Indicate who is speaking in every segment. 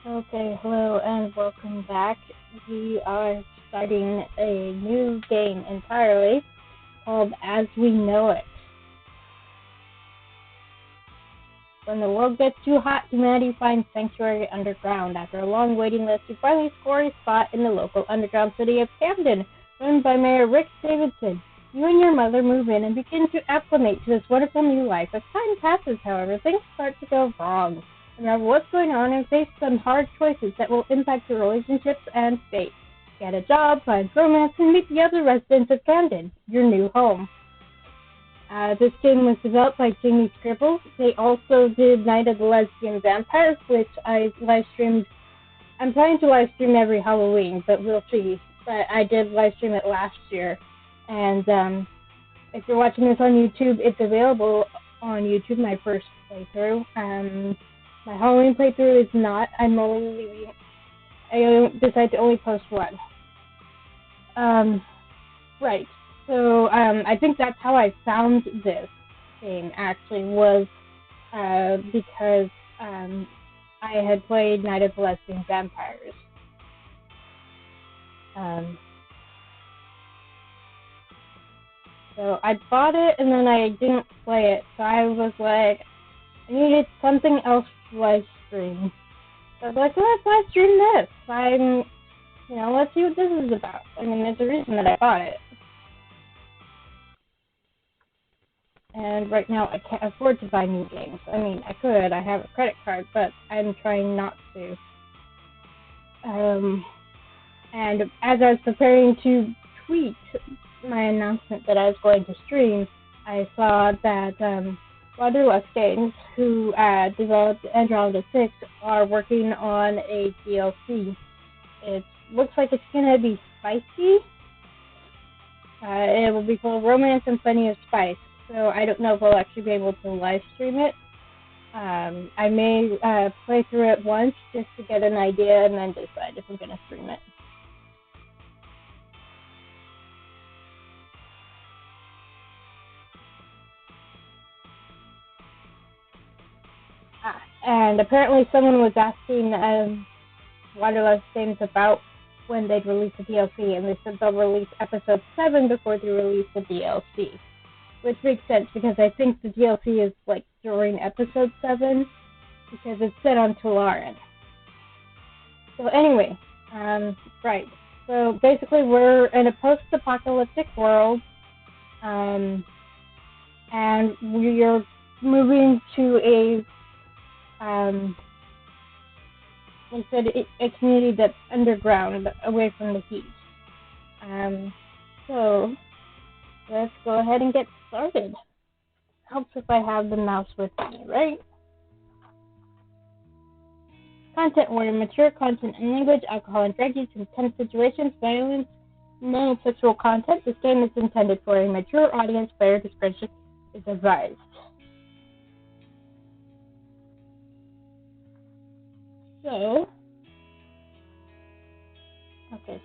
Speaker 1: Okay, hello and welcome back. We are starting a new game entirely called As We Know It. When the world gets too hot, humanity finds sanctuary underground. After a long waiting list, you finally score a spot in the local underground city of Camden, run by Mayor Rick Davidson. You and your mother move in and begin to acclimate to this wonderful new life. As time passes, however, things start to go wrong. Remember what's going on and face some hard choices that will impact your relationships and fate. Get a job, find romance, and meet the other residents of Camden, your new home. This game was developed by Jaime Scribbles. They also did Night of the Lesbian Vampires, which I live streamed. I'm trying to live stream every Halloween, but we'll see. But I did live stream it last year. And if you're watching this on YouTube, it's available on YouTube, my first playthrough. My Halloween playthrough is not. I decided to only post one. Right. So I think that's how I found this game, actually, was because I had played Night of the Lesbian Vampires. So I bought it and then I didn't play it. So I was like, I needed something else to live stream. So I was like, let's live stream this. Let's see what this is about. I mean, there's a reason that I bought it. And right now I can't afford to buy new games. I mean, I could. I have a credit card, but I'm trying not to. And as I was preparing to tweet my announcement that I was going to stream, I saw that Wanderlust Games, who developed Andromeda 6, are working on a DLC. It looks like it's going to be spicy. It will be full of romance and plenty of spice. So I don't know if I'll actually be able to live stream it. I may play through it once just to get an idea and then decide if I'm going to stream it. And apparently someone was asking Wanderlust Games about when they'd release the DLC, and they said they'll release episode 7 before they release the DLC. Which makes sense because I think the DLC is like during episode 7 because it's set on Tularan. So anyway, right. So basically we're in a post-apocalyptic world, and we are moving to a like I said, a community that's underground, away from the heat. So let's go ahead and get started. Helps if I have the mouse with me, right? Content warning: mature content and language, alcohol and drug use, intense situations, violence, non-sexual content. This game is intended for a mature audience. Player discretion is advised.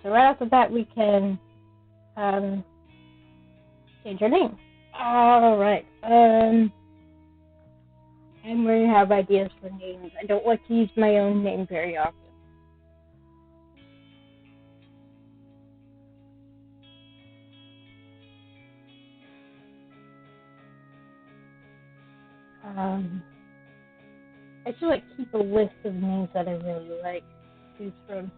Speaker 1: So right off the bat, we can change our name. All right. I'm going to have ideas for names. I don't like to use my own name very often. I should keep a list of names that I really like to choose from.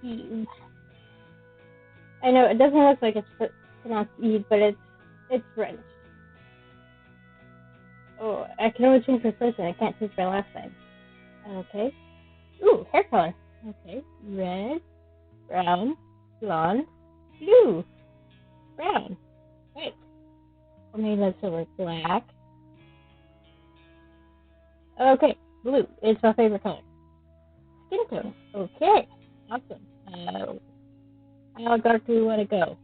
Speaker 1: Eve. I know it doesn't look like it's pronounced Eve, but it's French. Oh, I can only change my first name. I can't change my last name. Okay. Ooh, hair color. Okay. Red, brown, blonde, blue, brown. Right. Or maybe let's go black. Okay, blue is my favorite color. Skin tone. Okay. Awesome. How dark do we want to go?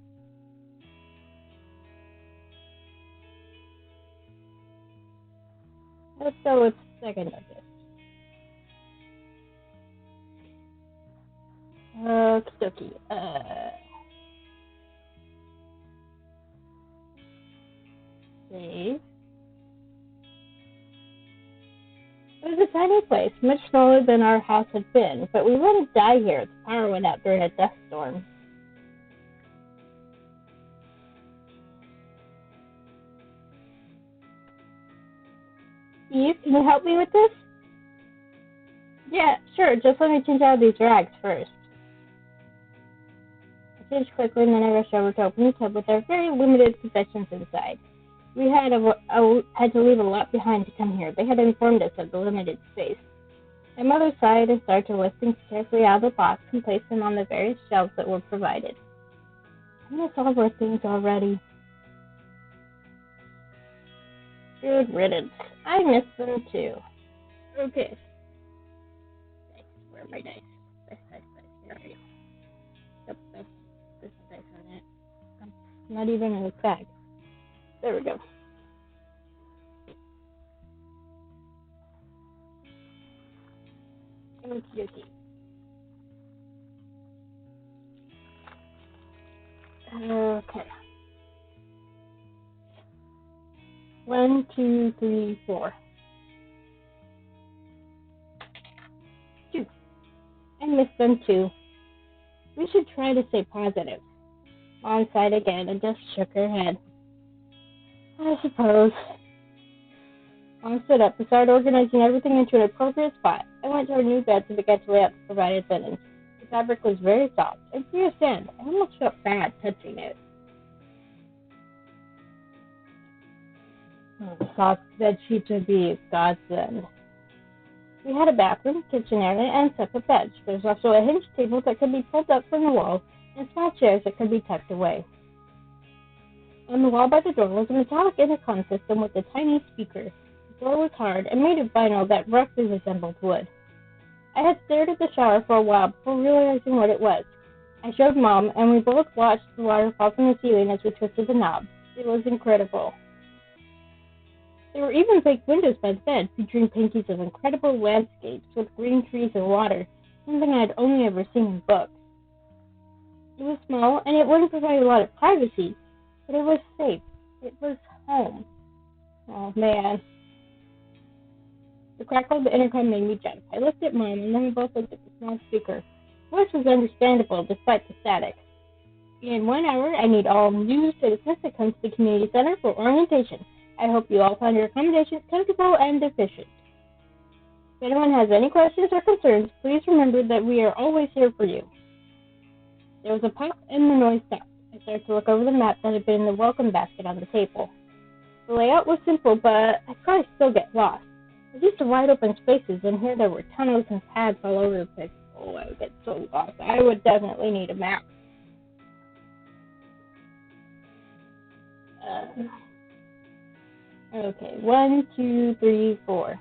Speaker 1: Let's go with second August. Okie dokie. Save. It was a tiny place, much smaller than our house had been, but we wouldn't die here. The power went out during a dust storm. Steve, can you help me with this? Yeah, sure. Just let me change out these rags first. I changed quickly, and then I rushed over to open the tub with our very limited possessions inside. We had to leave a lot behind to come here. They had informed us of the limited space. My mother sighed and started to lift things carefully out of the box and place them on the various shelves that were provided. I miss all of our things already. Good riddance. I miss them too. Okay. Dice. Where are my dice? Dice. Here are you. Yep, there's some dice on it. Not even in the bag. There we go. Okay. Okay. 1, 2, 3, 4. 2. I missed them too. We should try to stay positive. Mom sighed again and just shook her head. I suppose. Mom stood up and started organizing everything into an appropriate spot. I went to our new bed to begin to lay out the provided linens. The fabric was very soft and free of sand. I almost felt bad touching it. The soft bed sheets would be a godsend. We had a bathroom, kitchen area, and separate beds. There's also a hinged table that could be pulled up from the wall and small chairs that could be tucked away. On the wall by the door was a metallic intercom system with a tiny speaker. The door was hard and made of vinyl that roughly resembled wood. I had stared at the shower for a while before realizing what it was. I showed Mom, and we both watched the water fall from the ceiling as we twisted the knob. It was incredible. There were even fake windows by the bed, featuring paintings of incredible landscapes with green trees and water, something I had only ever seen in books. It was small, and it wouldn't provide a lot of privacy, but it was safe. It was home. Oh, man. The crackle of the intercom made me jump. I looked at Mom, and then we both looked at the small speaker. The voice was understandable, despite the static. In 1 hour, I need all new citizens to come to the community center for orientation. I hope you all find your accommodations comfortable and efficient. If anyone has any questions or concerns, please remember that we are always here for you. There was a pop, and the noise stopped. I started to look over the map that had been in the welcome basket on the table. The layout was simple, but I'd probably still get lost. I was used to wide open spaces, and here there were tunnels and paths all over the place. Oh, I would get so lost. I would definitely need a map. Okay, 1, 2, 3, 4.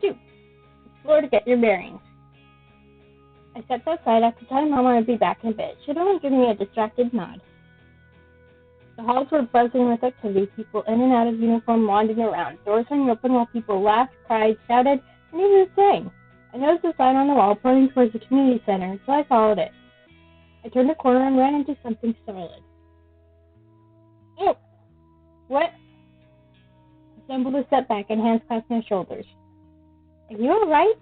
Speaker 1: 2. Explore to get your bearings. I stepped outside after telling Mom I would be back in a bit. She'd only given me a distracted nod. The halls were buzzing with activity, people in and out of uniform wandering around. Doors hung open while people laughed, cried, shouted, and even sang. I noticed a sign on the wall pointing towards the community center, so I followed it. I turned a corner and ran into something solid. Oh! What? I stumbled a step back and hands clasped my shoulders. Are you alright?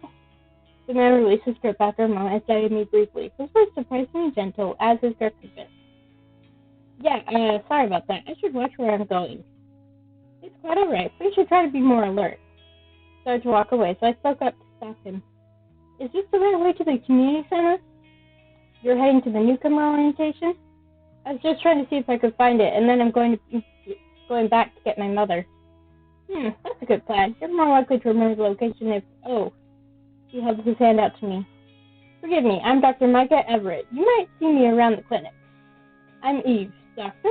Speaker 1: The man released his grip after a moment and studied me briefly. His voice surprisingly gentle, as his grip had been. Yeah, sorry about that. I should watch where I'm going. It's quite alright, but you should try to be more alert. I started to walk away, so I spoke up to stop him. Is this the right way to the community center? You're heading to the newcomer orientation? I was just trying to see if I could find it, and then I'm going back to get my mother. That's a good plan. You're more likely to remember the location if... Oh. He held his hand out to me. Forgive me, I'm Dr. Micah Everett. You might see me around the clinic. I'm Eve. Doctor?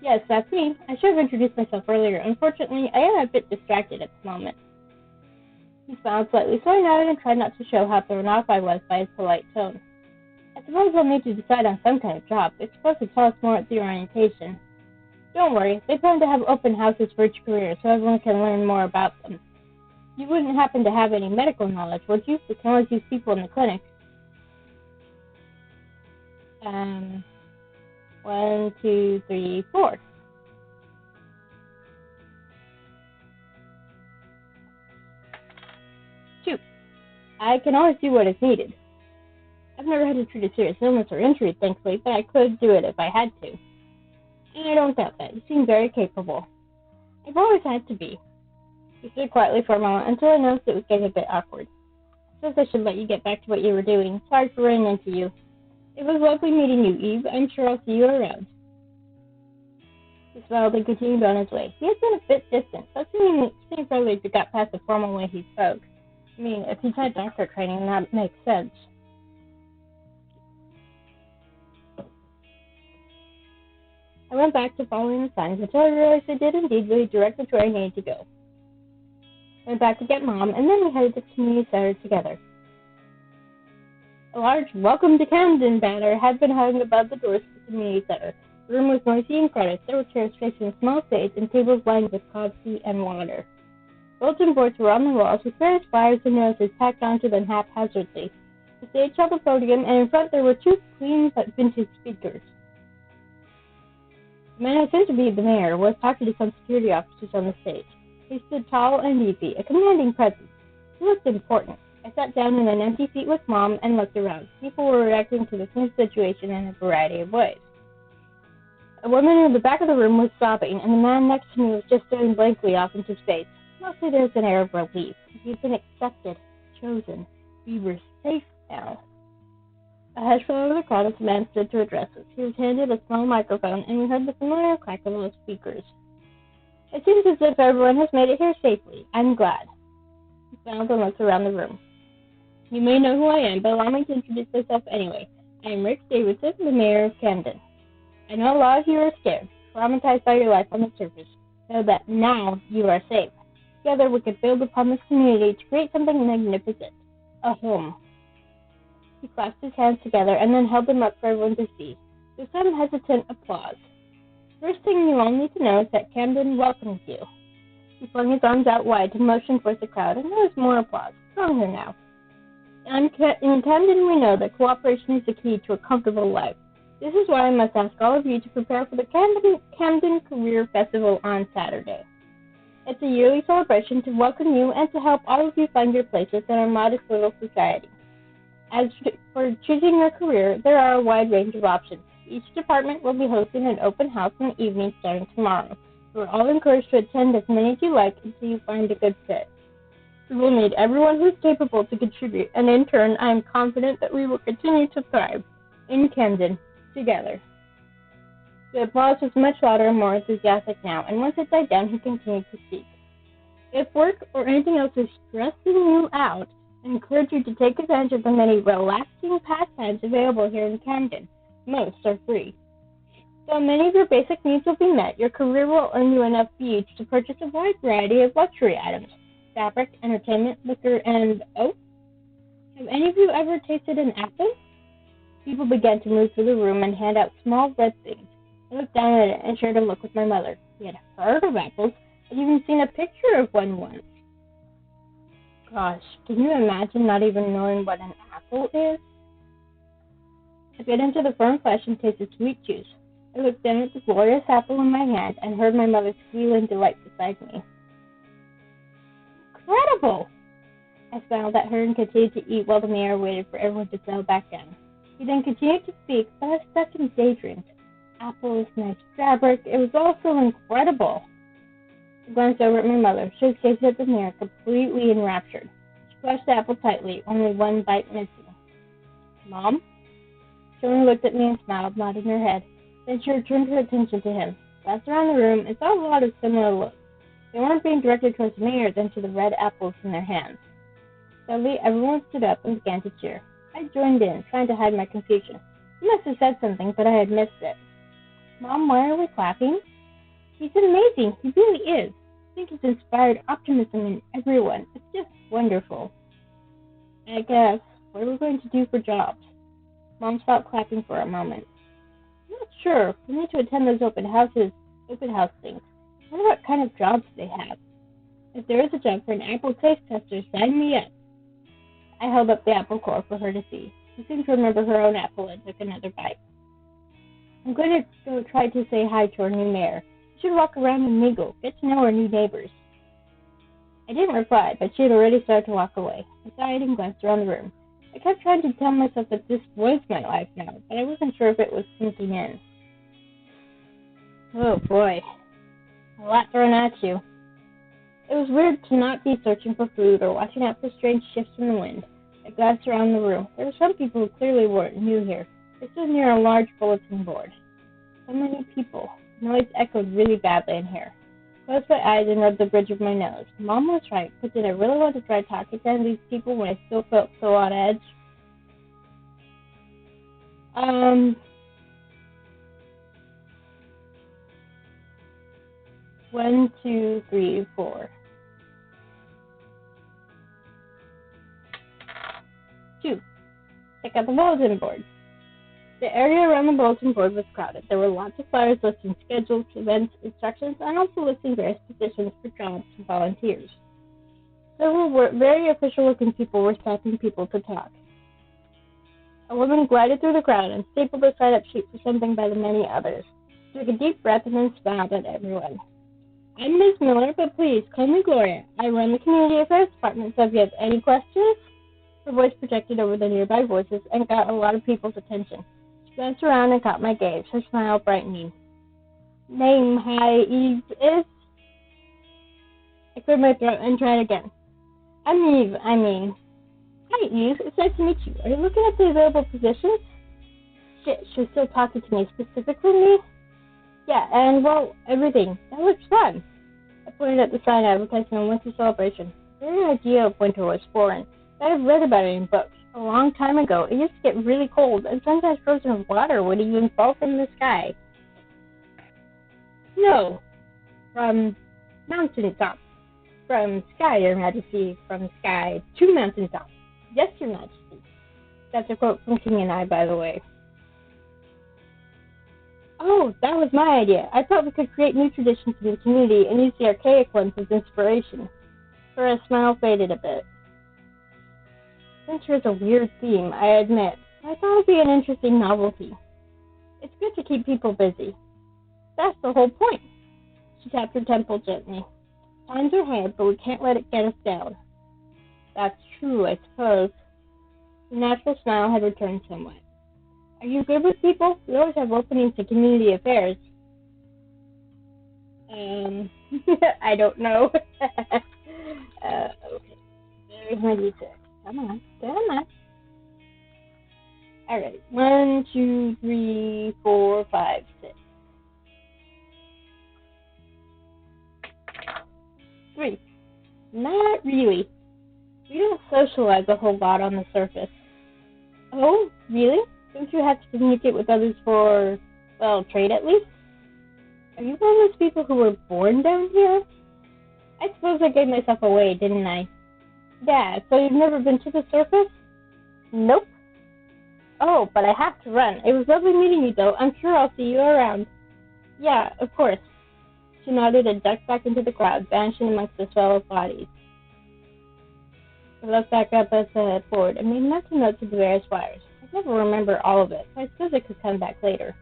Speaker 1: Yes, that's me. I should have introduced myself earlier. Unfortunately, I am a bit distracted at the moment. He smiled slightly, so I nodded and tried not to show how thrown off I was by his polite tone. I suppose I'll need to decide on some kind of job. They're supposed to tell us more at the orientation. Don't worry, they plan to have open houses for each career so everyone can learn more about them. You wouldn't happen to have any medical knowledge, would you? We can always use people in the clinic. 1, 2, 3, 4. Two. I can always do what is needed. I've never had to treat a serious illness or injury, thankfully, but I could do it if I had to. And I don't doubt that. You seem very capable. I've always had to be. He stood quietly for a moment until I noticed it was getting a bit awkward. I suppose I should let you get back to what you were doing. Sorry for running into you. It was lovely meeting you, Eve. I'm sure I'll see you around. He smiled and continued on his way. He had been a bit distant, but seemed probably to got past the formal way he spoke. I mean, if he's had doctor training, that makes sense. I went back to following the signs until I realized they did indeed lead directly to where I needed to go. Went back to get Mom, and then we headed to the community center together. A large "Welcome to Camden" banner had been hung above the doors of the community center. The room was noisy and crowded. There were chairs facing a small stage and tables lined with coffee and water. Bulletin boards were on the walls with various flyers and notices tacked onto them haphazardly. The stage held a podium, and in front there were 2 clean but vintage speakers. The man who seemed to be the mayor was talking to some security officers on the stage. He stood tall and easy, a commanding presence. He looked important. I sat down in an empty seat with Mom and looked around. People were reacting to the new situation in a variety of ways. A woman in the back of the room was sobbing, and the man next to me was just staring blankly off into space. Mostly there was an air of relief. He'd been accepted, chosen. We were safe now. A hush fell over the crowd as the man stood to address us. He was handed a small microphone, and we heard the familiar crack of those speakers. It seems as if everyone has made it here safely. I'm glad. He smiled and looked around the room. You may know who I am, but allow me to introduce myself anyway. I am Rick Davidson, the mayor of Camden. I know a lot of you are scared, traumatized by your life on the surface. Know that now you are safe. Together we can build upon this community to create something magnificent. A home. He clasped his hands together and then held them up for everyone to see. There was some hesitant applause. First thing you all need to know is that Camden welcomes you. He flung his arms out wide to motion towards the crowd, and there was more applause. Stronger now. In Camden, we know that cooperation is the key to a comfortable life. This is why I must ask all of you to prepare for the Camden Career Festival on Saturday. It's a yearly celebration to welcome you and to help all of you find your places in our modest little society. As for choosing your career, there are a wide range of options. Each department will be hosting an open house in the evening starting tomorrow. You are all encouraged to attend as many as you like until you find a good fit. We will need everyone who is capable to contribute, and in turn, I am confident that we will continue to thrive in Camden together. The applause was much louder and more enthusiastic now, and once it died down, he continued to speak. If work or anything else is stressing you out, I encourage you to take advantage of the many relaxing pastimes available here in Camden. Most are free. Though many of your basic needs will be met, your career will earn you enough each to purchase a wide variety of luxury items. Fabric, entertainment, liquor, and have any of you ever tasted an apple? People began to move through the room and hand out small red things. I looked down at it and shared a look with my mother. We had heard of apples. I'd even seen a picture of one once. Gosh, can you imagine not even knowing what an apple is? I bit into the firm flesh and tasted sweet juice. I looked down at the glorious apple in my hand and heard my mother squeal in delight beside me. Incredible! I smiled at her and continued to eat while the mayor waited for everyone to settle back down. He then continued to speak, but I was stuck in daydreams. Apples, nice fabric, it was all so incredible. I glanced over at my mother. She was gazing at the mirror, completely enraptured. She crushed the apple tightly, only one bite missing. Mom? She only looked at me and smiled, nodding her head. Then she returned her attention to him. Glanced around the room and saw a lot of similar looks. They weren't being directed towards the mayor, then to the red apples in their hands. Suddenly, everyone stood up and began to cheer. I joined in, trying to hide my confusion. He must have said something, but I had missed it. Mom, why are we clapping? He's amazing. He really is. I think he's inspired optimism in everyone. It's just wonderful. I guess, what are we going to do for jobs? Mom stopped clapping for a moment. I'm not sure. We need to attend those open houses Open house things. I wonder what kind of jobs they have. If there is a job for an apple taste tester, sign me up. I held up the apple core for her to see. She seemed to remember her own apple and took another bite. I'm going to go try to say hi to our new mayor. We should walk around and mingle, get to know our new neighbors. I didn't reply, but she had already started to walk away. I sighed and glanced around the room. I kept trying to tell myself that this was my life now, but I wasn't sure if it was sinking in. Oh boy, a lot thrown at you. It was weird to not be searching for food or watching out for strange shifts in the wind. I glanced around the room. There were some people who clearly weren't new here. I stood near a large bulletin board. So many people. The noise echoed really badly in here. I closed my eyes and rubbed the bridge of my nose. Mom was right, but did I really want to try talking to these people when I still felt so on edge? 1, 2, 3, 4. 2. Check out the bulletin board. The area around the bulletin board was crowded. There were lots of flyers listing schedules, events, instructions, and also listing various positions for jobs and volunteers. Several very official-looking people were stopping people to talk. A woman glided through the crowd and stapled a sign-up sheet for something by the many others. She took a deep breath and then smiled at everyone. I'm Ms. Miller, but please call me Gloria. I run the Community Affairs Department, so if you have any questions... Her voice projected over the nearby voices and got a lot of people's attention. She glanced around and caught my gaze, her smile brightening. Name, hi, Eve is... I cleared my throat and tried again. I'm Eve, Hi, Eve, it's nice to meet you. Are you looking at the available positions? Shit, she's still talking to me, specifically me? Yeah, and, well, everything. That looks fun. I pointed at the sign advertising a winter celebration. The very idea of winter was foreign. I have read about it in books. A long time ago, it used to get really cold, and sometimes frozen water would even fall from the sky. No, from mountaintop. From sky, Your Majesty. From sky to mountaintop. Yes, Your Majesty. That's a quote from King and I, by the way. Oh, that was my idea. I thought we could create new traditions in the community and use the archaic ones as inspiration. Her smile faded a bit. Winter is a weird theme, I admit. I thought it would be an interesting novelty. It's good to keep people busy. That's the whole point. She tapped her temple gently. Times are hard, but we can't let it get us down. That's true, I suppose. The natural smile had returned somewhat. Are you good with people? We always have openings to community affairs. I don't know. Okay. There's my D6. Come on. Alright. 1, 2, 3, 4, 5, 6. 3. Not really. We don't socialize a whole lot on the surface. Oh, really? Don't you have to communicate with others for, well, trade at least? Are you one of those people who were born down here? I suppose I gave myself away, didn't I? Yeah, so you've never been to the surface? Nope. Oh, but I have to run. It was lovely meeting you, though. I'm sure I'll see you around. Yeah, of course. She nodded and ducked back into the crowd, vanishing amongst the swell of bodies. I looked back up as I head forward and made mental notes of the various flyers. I never remember all of it, so I suppose I could come back later.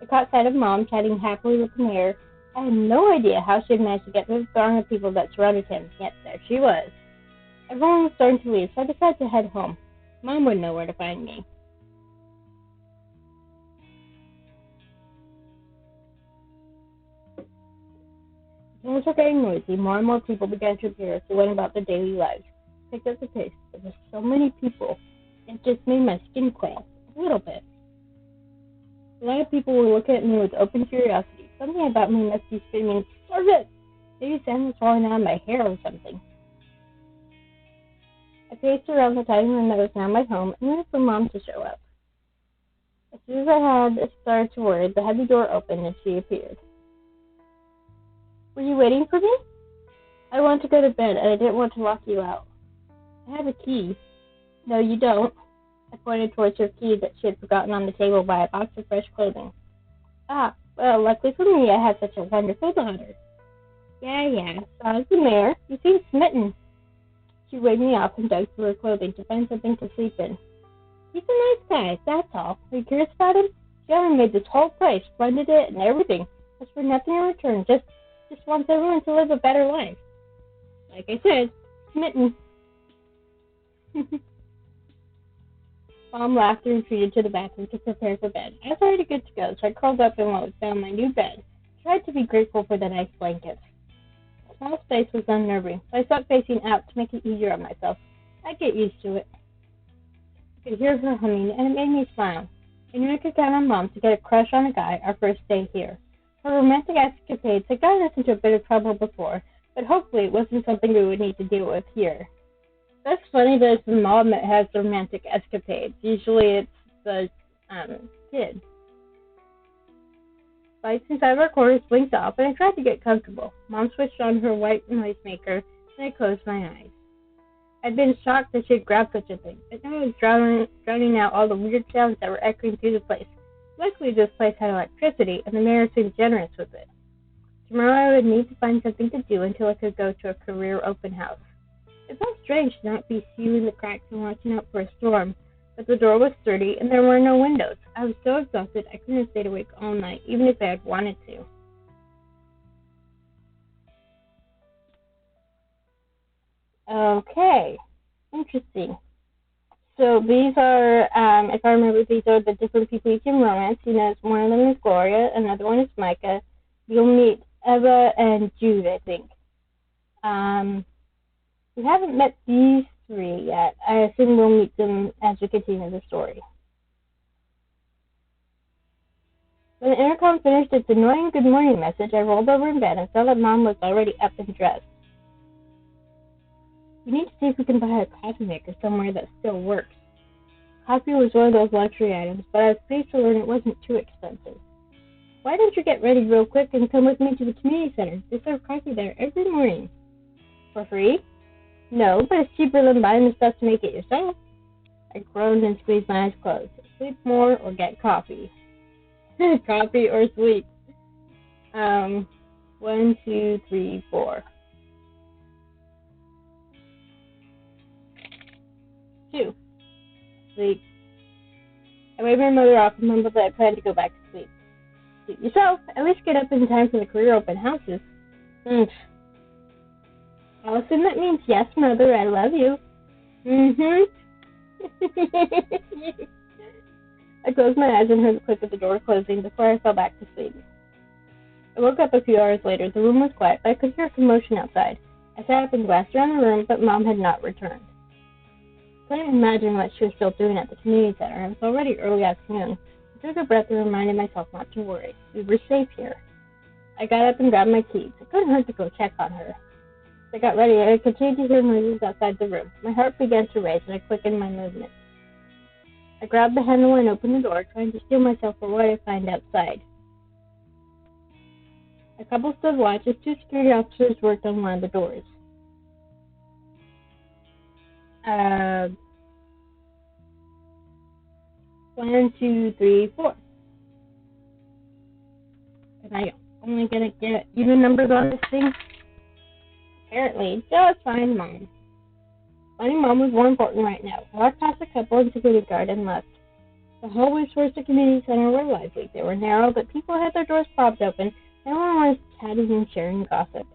Speaker 1: I caught sight of Mom chatting happily with the mayor. I had no idea how she had managed to get through the throng of people that surrounded him, yet there she was. Everyone was starting to leave, so I decided to head home. Mom would know where to find me. Things were getting noisy. More and more people began to appear as they went about their daily lives. I picked up the pace. There were so many people. It just made my skin crawl a little bit. A lot of people were looking at me with open curiosity. Something about me must be screaming, "Serve it!" Maybe sand was falling out of my hair or something. I paced around the tiny room that was now my home and waited for Mom to show up. As soon as I had started to worry, the heavy door opened and she appeared. Were you waiting for me? I wanted to go to bed and I didn't want to lock you out. I have a key. No, you don't. I pointed towards her key that she had forgotten on the table by a box of fresh clothing. Ah, Well, luckily for me, I had such a wonderful daughter. Yeah, so how's the mayor? You seem smitten. She waved me off and dug through her clothing to find something to sleep in. He's a nice guy, that's all. Are you curious about him? Jeremy made this whole place, blended it and everything. Just for nothing in return, just wants everyone to live a better life. Like I said, smitten. Mom laughed and retreated to the bathroom to prepare for bed. I was already good to go, so I curled up in what found my new bed. Tried to be grateful for the nice blankets. The small space was unnerving, so I sat facing out to make it easier on myself. I'd get used to it. I could hear her humming, and it made me smile. I knew I could count on Mom to get a crush on a guy our first day here. Her romantic escapades had gotten us into a bit of trouble before, but hopefully it wasn't something we would need to deal with here. That's funny that it's the mom that has the romantic escapades. Usually it's the kid. Lights inside our quarters blinked off, and I tried to get comfortable. Mom switched on her white noisemaker, and I closed my eyes. I'd been shocked that she had grabbed such a thing, but now I was drowning out all the weird sounds that were echoing through the place. Luckily, this place had electricity, and the mayor seemed generous with it. Tomorrow I would need to find something to do until I could go to a career open house. It felt strange to not be sealing the cracks and watching out for a storm, but the door was sturdy and there were no windows. I was so exhausted I couldn't have stayed awake all night, even if I had wanted to. Okay, interesting. So these are, if I remember, these are the different people you can romance. You know, one of them is Gloria, another one is Micah. You'll meet Eva and Jude, I think. We haven't met these three yet. I assume we'll meet them as we continue the story. When the intercom finished its annoying good morning message, I rolled over in bed and saw that Mom was already up and dressed. We need to see if we can buy a coffee maker somewhere that still works. Coffee was one of those luxury items, but I was pleased to learn it wasn't too expensive. Why don't you get ready real quick and come with me to the community center? They serve coffee there every morning. For free? No, but it's cheaper than buying the stuff to make it yourself. I groaned and squeezed my eyes closed. Sleep more or get coffee? Coffee or sleep? 1, 2, 3, 4. 2. Sleep. I waved my mother off and mumbled that I planned to go back to sleep. Suit yourself. At least get up in time for the career open houses. I'll assume that means yes, Mother, I love you. I closed my eyes and heard the click of the door closing before I fell back to sleep. I woke up a few hours later. The room was quiet, but I could hear a commotion outside. I sat up and glanced around the room, but Mom had not returned. I couldn't imagine what she was still doing at the community center. It was already early afternoon. I took a breath and reminded myself not to worry. We were safe here. I got up and grabbed my keys. It couldn't hurt to go check on her. As I got ready, I continued to hear noises outside the room. My heart began to race, and I quickened my movement. I grabbed the handle and opened the door, trying to steel myself for what I'd find outside. A couple stood watch as 2 security officers worked on one of the doors. 1, 2, 3, 4. Am I only gonna get even numbers on this thing? Apparently, just find Mom. Finding Mom was more important right now. I walked past a couple and security guard and left. The hallways towards the community center were lively. They were narrow, but people had their doors propped open, and everyone was chatting and sharing gossip.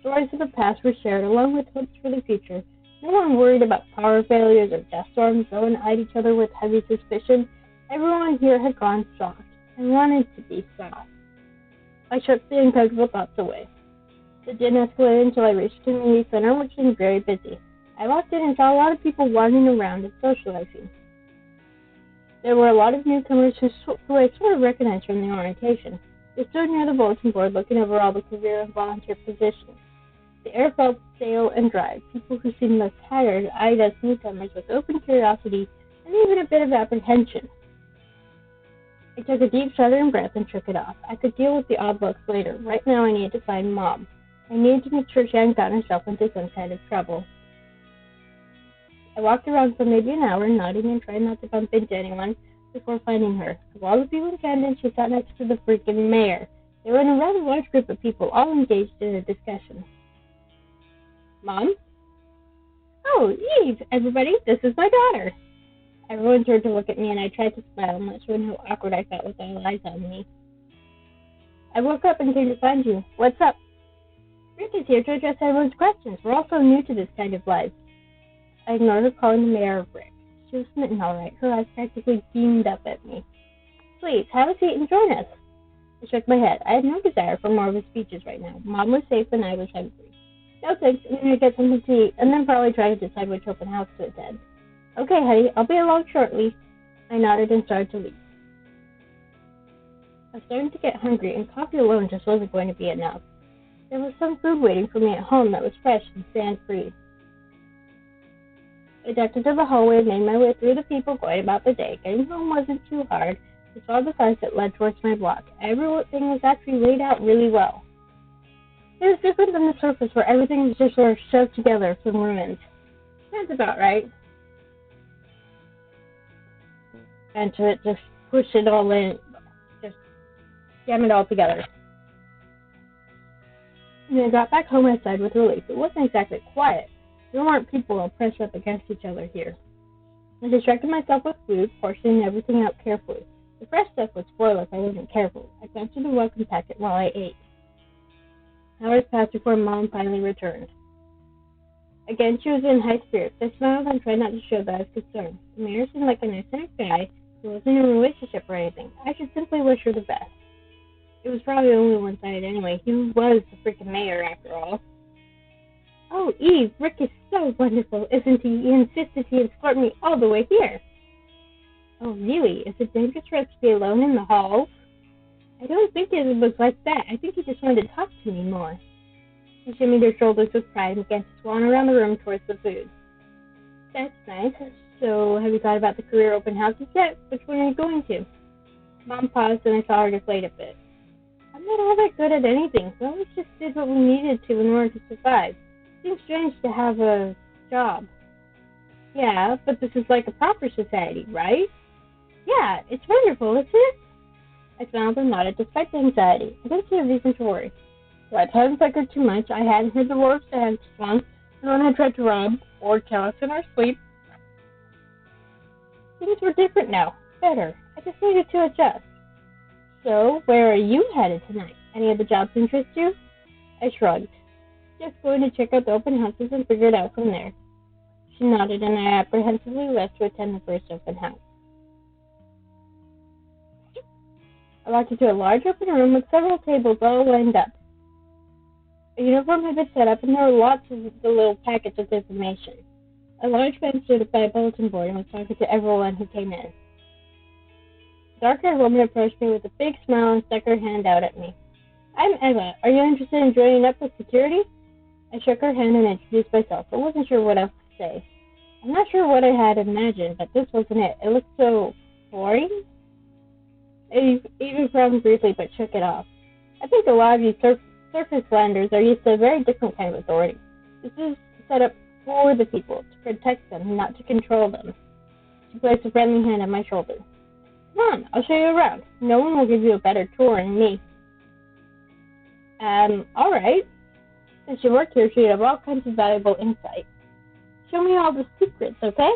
Speaker 1: Stories of the past were shared, along with hopes for the future. No one worried about power failures or death storms. No one eyed each other with heavy suspicion. Everyone here had gone soft and wanted to be soft. I shook the uncomfortable thoughts away. It didn't escalate until I reached the community center, which seemed very busy. I walked in and saw a lot of people wandering around and socializing. There were a lot of newcomers who I sort of recognized from the orientation. They stood near the bulletin board looking over all the career and volunteer positions. The air felt stale and dry. People who seemed less tired eyed us newcomers with open curiosity and even a bit of apprehension. I took a deep southern breath and shook it off. I could deal with the odd looks later. Right now I needed to find Mom. I needed to make sure she hadn't gotten herself into some kind of trouble. I walked around for maybe an hour, nodding and trying not to bump into anyone, before finding her. Of all the people in Camden, she sat next to the freaking mayor. They were in a rather large group of people, all engaged in a discussion. Mom? Oh, Eve, everybody, this is my daughter. Everyone turned to look at me, and I tried to smile, not showing how awkward I felt with all eyes on me. I woke up and came to find you. What's up? Rick is here to address everyone's questions. We're all so new to this kind of life. I ignored her calling the mayor Rick. She was smitten all right. Her eyes practically beamed up at me. Please, have a seat and join us. I shook my head. I had no desire for more of his speeches right now. Mom was safe and I was hungry. No thanks, I'm going to get something to eat and then probably try to decide which open house to attend. Okay, honey, I'll be along shortly. I nodded and started to leave. I was starting to get hungry, and coffee alone just wasn't going to be enough. There was some food waiting for me at home that was fresh and sand-free. I ducked into the hallway and made my way through the people going about the day. Getting home wasn't too hard. I saw the signs that led towards my block. Everything was actually laid out really well. It was different than the surface where everything was just sort of shoved together from ruins. That's about right. And to just push it all in, just jam it all together. When I got back home, I sighed with relief. It wasn't exactly quiet. There weren't people all pressed up against each other here. I distracted myself with food, portioning everything out carefully. The fresh stuff would spoil if I wasn't careful. I glanced through the welcome packet while I ate. Hours passed before Mom finally returned. Again, she was in high spirits. I smiled and tried not to show that I was concerned. The mayor seemed like a nice enough guy who wasn't in a relationship or anything. I should simply wish her the best. It was probably only one-sided anyway. He was the freaking mayor, after all. Oh, Eve, Rick is so wonderful, isn't he? He insisted he escort me all the way here. Oh, really? Is it dangerous for us to be alone in the halls? I don't think it was like that. I think he just wanted to talk to me more. She shimmied her shoulders with pride and began to swan around the room towards the food. That's nice. So, have you thought about the career open houses yet? Which one are you going to? Mom paused and I saw her deflate a bit. I'm not all that good at anything. We always just did what we needed to in order to survive. It seems strange to have a job. Yeah, but this is like a proper society, right? Yeah, it's wonderful, isn't it? I smiled and nodded despite the anxiety. I didn't see a reason to worry. So I times flickered too much. I hadn't heard the roar of sands once. No one had tried to rob or kill us in our sleep. Things were different now. Better. I just needed to adjust. So, where are you headed tonight? Any of the jobs interest you? I shrugged. Just going to check out the open houses and figure it out from there. She nodded and I apprehensively left to attend the first open house. I walked into a large open room with several tables all lined up. A uniform had been set up and there were lots of the little packets of information. A large man stood by a bulletin board and was talking to everyone who came in. A dark-haired woman approached me with a big smile and stuck her hand out at me. I'm Eva. Are you interested in joining up with security? I shook her hand and introduced myself. I wasn't sure what else to say. I'm not sure what I had imagined, but this wasn't it. It looked so boring. I even frowned briefly, but shook it off. I think a lot of you surface landers are used to a very different kind of authority. This is set up for the people, to protect them, not to control them. She placed a friendly hand on my shoulder. Come on, I'll show you around. No one will give you a better tour than me. All right. Since you work here, she'd have all kinds of valuable insight. Show me all the secrets, okay?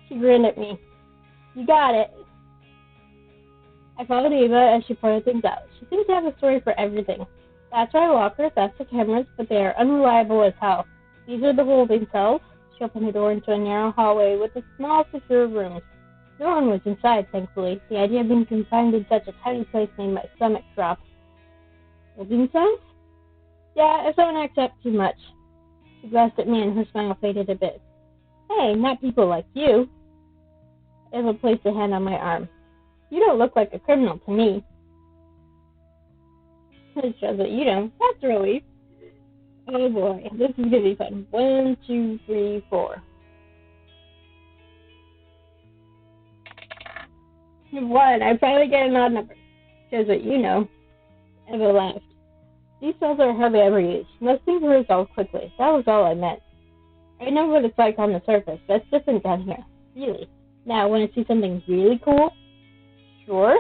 Speaker 1: She grinned at me. You got it. I followed Eva as she pointed things out. She seemed to have a story for everything. That's why lockers, that's the cameras, but they are unreliable as hell. These are the holding cells. She opened the door into a narrow hallway with a small, secure room. No one was inside, thankfully. The idea of being confined in such a tiny place made my stomach drop. Holding cells? Yeah, if someone acts up too much. She glanced at me and her smile faded a bit. Hey, not people like you. Eva placed a hand on my arm. You don't look like a criminal to me. It shows that you don't. That's a relief. Oh boy, this is gonna be fun. 1, 2, 3, 4. You won. I finally get an odd number. Shows what you know. Eva laughed. These cells are hardly ever used. Most things are resolved quickly. That was all I meant. I know what it's like on the surface, but it's different down here. Really. Now, want to see something really cool? Sure.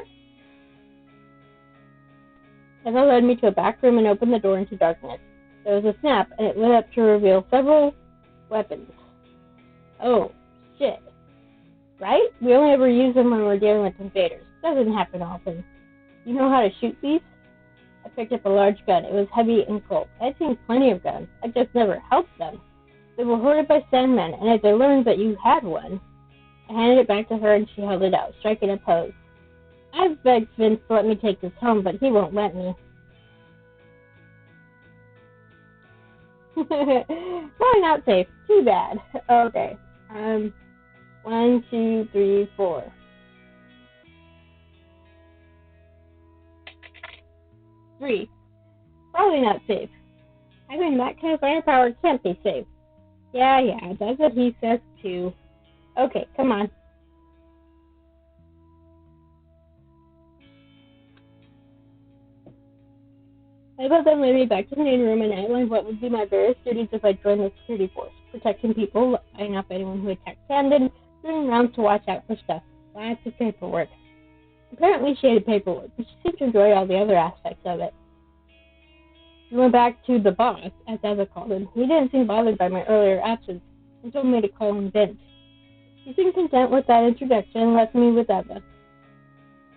Speaker 1: Eva led me to a back room and opened the door into darkness. There was a snap, and it lit up to reveal several weapons. Oh, shit. Right? We only ever use them when we're dealing with invaders. Doesn't happen often. You know how to shoot these? I picked up a large gun. It was heavy and cold. I'd seen plenty of guns. I just never held them. They were hoarded by Sandmen, and as I learned that you had one, I handed it back to her and she held it out, striking a pose. I've begged Vince to let me take this home, but he won't let me. Probably not safe. Too bad. Okay. 1, 2, 3, 4. 3. Probably not safe. Having that kind of firepower can't be safe. Yeah, that's what he says too. Okay, come on. I got them led me back to the main room and outlined what would be my various duties if I joined the security force. Protecting people, eyeing up anyone who attacked Camden, doing rounds to watch out for stuff. Lots of paperwork. Apparently she hated paperwork, but she seemed to enjoy all the other aspects of it. We went back to the boss, as Eva called him. He didn't seem bothered by my earlier absence and told me to call him Vince. He seemed content with that introduction and left me with Eva.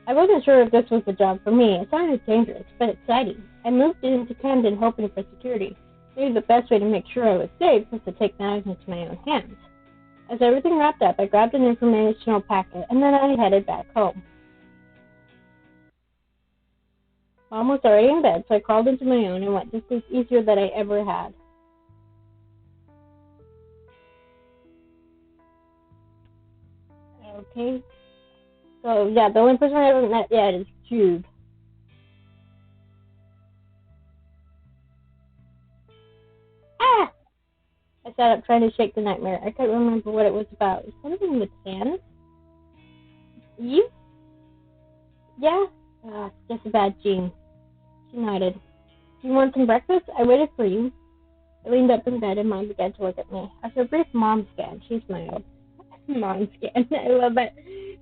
Speaker 1: I wasn't sure if this was the job for me. It sounded dangerous, but exciting. I moved into Camden hoping for security. Maybe the best way to make sure I was safe was to take matters into my own hands. As everything wrapped up, I grabbed an informational packet, and then I headed back home. Mom was already in bed, so I crawled into my own and went to sleep easier than I ever had. Okay. So, yeah, the only person I haven't met yet is Jude. Ah! I sat up trying to shake the nightmare. I couldn't remember what it was about. Something with hands? You? Yeah? Just a bad dream. She nodded. Do you want some breakfast? I waited for you. I leaned up in bed and Mom began to look at me. After a brief mom scan, she smiled. Mom scan. I love it.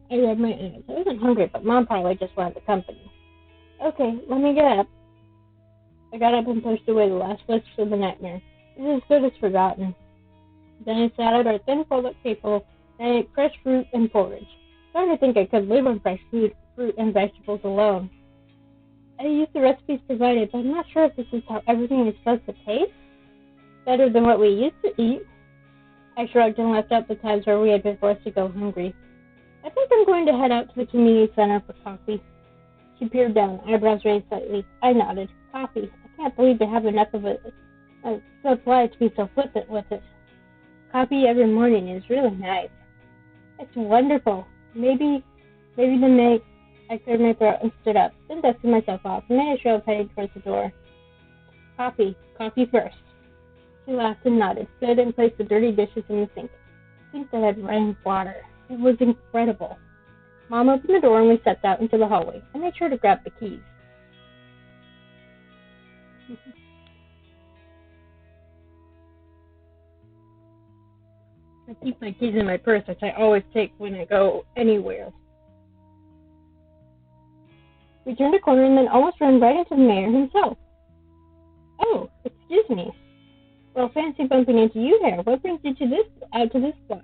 Speaker 1: I rubbed my eyes. I wasn't hungry, but Mom probably just wanted the company. Okay, let me get up. I got up and pushed away the last wisps of the nightmare. It was as good as forgotten. Then I sat at our thin fold-up table and ate fresh fruit and porridge. Starting to think I could live on fresh food, fruit, and vegetables alone. I used the recipes provided, but I'm not sure if this is how everything is supposed to taste. Better than what we used to eat. I shrugged and left out the times where we had been forced to go hungry. I think I'm going to head out to the community center for coffee. She peered down, eyebrows raised slightly. I nodded. Coffee. I can't believe they have enough of it. Supply to be so flippant with it. Coffee every morning is really nice. It's wonderful. Maybe the night. I cleared my throat and stood up, then dusted myself off and made a show of heading towards the door. Coffee first. She laughed and nodded, stood and placed the dirty dishes in the sink. A sink that had running water. It was incredible. Mom opened the door and we stepped out into the hallway. I made sure to grab the keys. I keep my keys in my purse, which I always take when I go anywhere. We turned a corner and then almost ran right into the mayor himself. Oh, excuse me. Well, fancy bumping into you here. What brings you out to this block?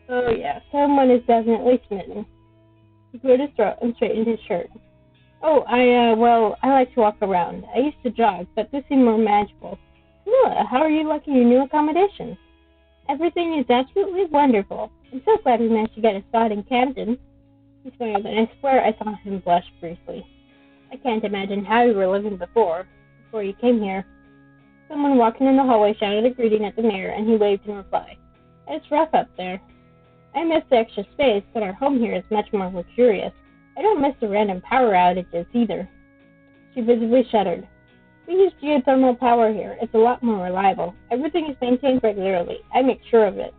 Speaker 1: Oh yeah, someone is definitely smitten. He cleared his throat and straightened his shirt. Oh, I like to walk around. I used to jog, but this seemed more manageable. Camilla, how are you liking your new accommodations? Everything is absolutely wonderful. I'm so glad we managed to get a spot in Camden. He smiled, and I swear I saw him blush briefly. I can't imagine how you were living before you came here. Someone walking in the hallway shouted a greeting at the mayor, and he waved in reply. It's rough up there. I miss the extra space, but our home here is much more luxurious. I don't miss the random power outages either. She visibly shuddered. We use geothermal power here. It's a lot more reliable. Everything is maintained regularly. I make sure of it.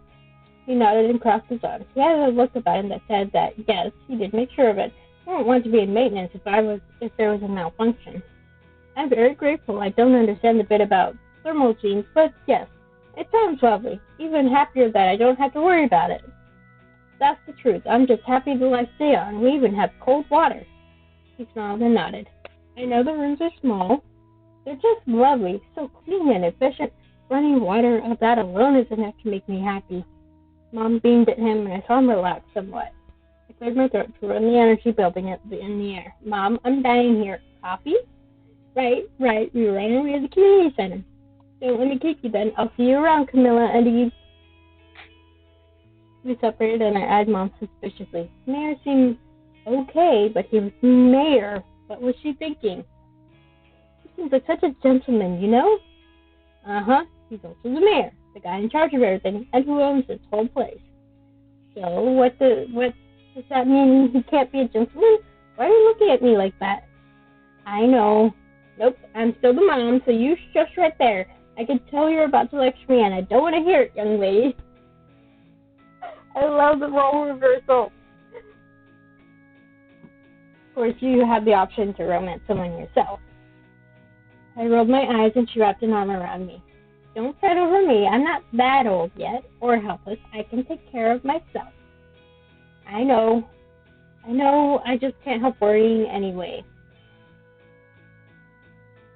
Speaker 1: He nodded and crossed his arms. He had a look about him that said that, yes, he did make sure of it. I don't want to be in maintenance if there was a malfunction. I'm very grateful. I don't understand the bit about thermal genes, but yes, It sounds lovely. Even happier that I don't have to worry about it. That's the truth. I'm just happy the lights stay on. We even have cold water. He smiled and nodded. I know the rooms are small. They're just lovely, so clean and efficient. Running water, that alone is enough to make me happy. Mom beamed at him, and I saw him relax somewhat. I cleared my throat to run the energy building in the air. Mom, I'm dying here. Coffee? Right. We were on our way to the community center. Don't let me kick you then. I'll see you around, Camilla and Eve. We separated, and I eyed Mom suspiciously. Mayor seemed okay, but he was mayor. What was she thinking? He seems like such a gentleman, you know? Uh-huh. He's also the mayor, the guy in charge of everything, and who owns this whole place. So, what does that mean? He can't be a gentleman? Why are you looking at me like that? I know. Nope, I'm still the mom, so you shush right there. I can tell you're about to lecture me, and I don't want to hear it, young lady. I love the role reversal. Of course, you have the option to romance someone yourself. I rolled my eyes, and she wrapped an arm around me. Don't fret over me. I'm not that old yet, or helpless. I can take care of myself. I know. I just can't help worrying anyway.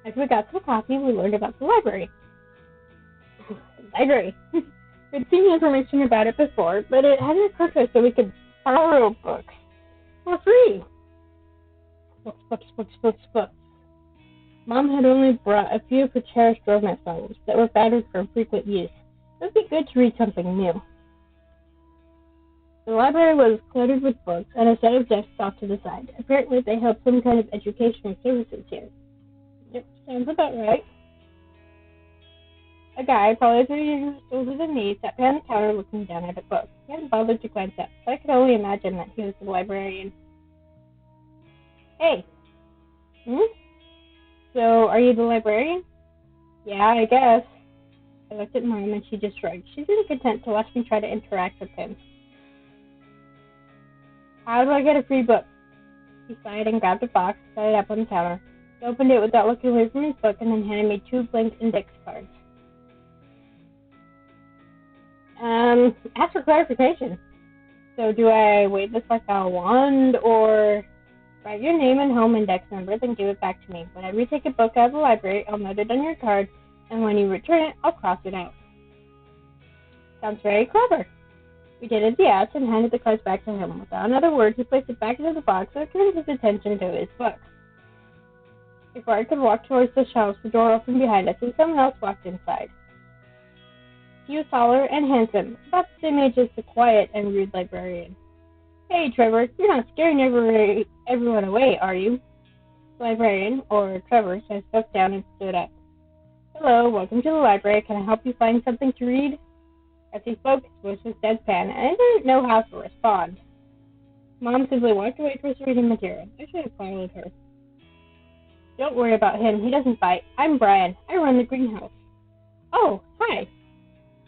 Speaker 1: As we got some coffee, we learned about the library. Library. We'd seen information about it before, but it hadn't occurred to us that we could borrow books for free. Books. Mom had only brought a few of her cherished romance novels that were battered from frequent use. It would be good to read something new. The library was cluttered with books and a set of desks off to the side. Apparently, they held some kind of educational services here. Yep, sounds about right. A guy, probably 3 years older than me, sat behind the counter looking down at a book. He hadn't bothered to glance up, so I could only imagine that he was the librarian. Hey. So, are you the librarian? Yeah, I guess. I looked at Mom and she just shrugged. She seemed content to watch me try to interact with him. How do I get a free book? He sighed and grabbed a box, set it up on the counter. He opened it without looking away from his book and then handed me 2 blank index cards. Ask for clarification. So do I wave this like a wand, or write your name and home index number, then give it back to me? Whenever you take a book out of the library, I'll note it on your card, and when you return it, I'll cross it out. Sounds very clever. We did as he asked and handed the cards back to him. Without another word, he placed it back into the box and turned his attention to his book. Before I could walk towards the shelves, the door opened behind us, and someone else walked inside. He was taller and handsome, about the same age as the quiet and rude librarian. Hey, Trevor, you're not scaring everyone away, are you? The librarian, or Trevor, set his book down and stood up. Hello, welcome to the library. Can I help you find something to read? As he spoke, his voice was deadpan, and I didn't know how to respond. Mom simply walked away towards the reading material. I should have followed her. Don't worry about him. He doesn't bite. I'm Brian. I run the greenhouse. Oh, hi.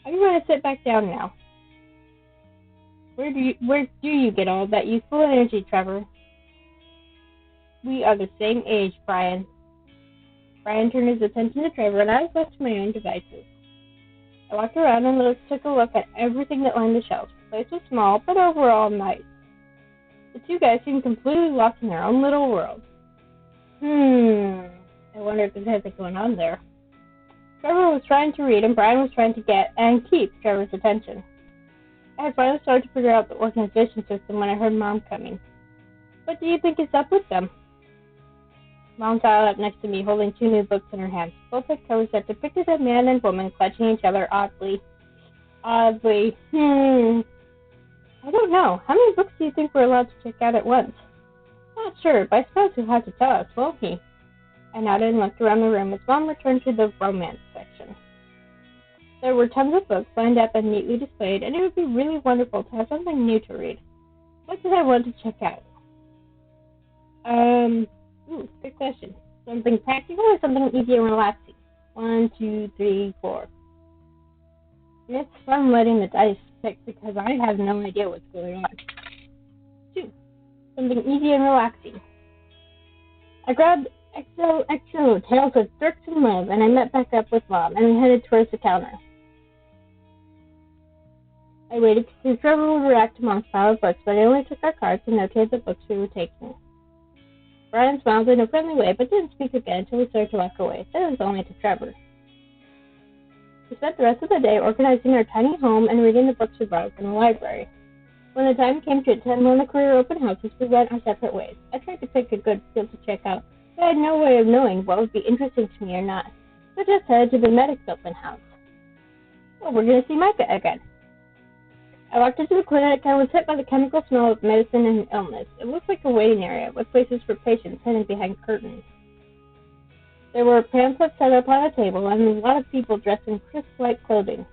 Speaker 1: I'm going to sit back down now. Where do you get all that useful energy, Trevor? We are the same age, Brian. Brian turned his attention to Trevor, and I was left to my own devices. I walked around and took a look at everything that lined the shelves. The place was small, but overall nice. The 2 guys seemed completely lost in their own little world. I wonder if there's anything going on there. Trevor was trying to read, and Brian was trying to get and keep Trevor's attention. I had finally started to figure out the organization system when I heard Mom coming. What do you think is up with them? Mom sat up next to me, holding 2 new books in her hands. Both had covers that depicted a man and woman clutching each other oddly. I don't know. How many books do you think we're allowed to check out at once? Not sure, but I suppose he'll have to tell us, won't he? I nodded and looked around the room as Mom returned to the romance section. There were tons of books lined up and neatly displayed, and it would be really wonderful to have something new to read. What did I want to check out? Good question. Something practical or something easy and relaxing? 1, 2, 3, 4. It's fun letting the dice pick because I have no idea what's going on. 2. Something easy and relaxing. I grabbed XO Tales of Dirks and Love, and I met back up with Mom, and we headed towards the counter. I waited to see if Trevor would react to Mom's pile of books, but I only took our cards and notated the books we were taking. Brian smiled in a friendly way, but didn't speak again until we started to walk away. Said it was only to Trevor. We spent the rest of the day organizing our tiny home and reading the books we borrowed from the library. When the time came to attend one of the career open houses, we went our separate ways. I tried to pick a good field to check out, but I had no way of knowing what would be interesting to me or not, so I just headed to the medics open house. Oh, we're going to see Micah again. I walked into the clinic and was hit by the chemical smell of medicine and illness. It looked like a waiting area with places for patients hidden behind curtains. There were pamphlets set up on a table and a lot of people dressed in crisp white clothing.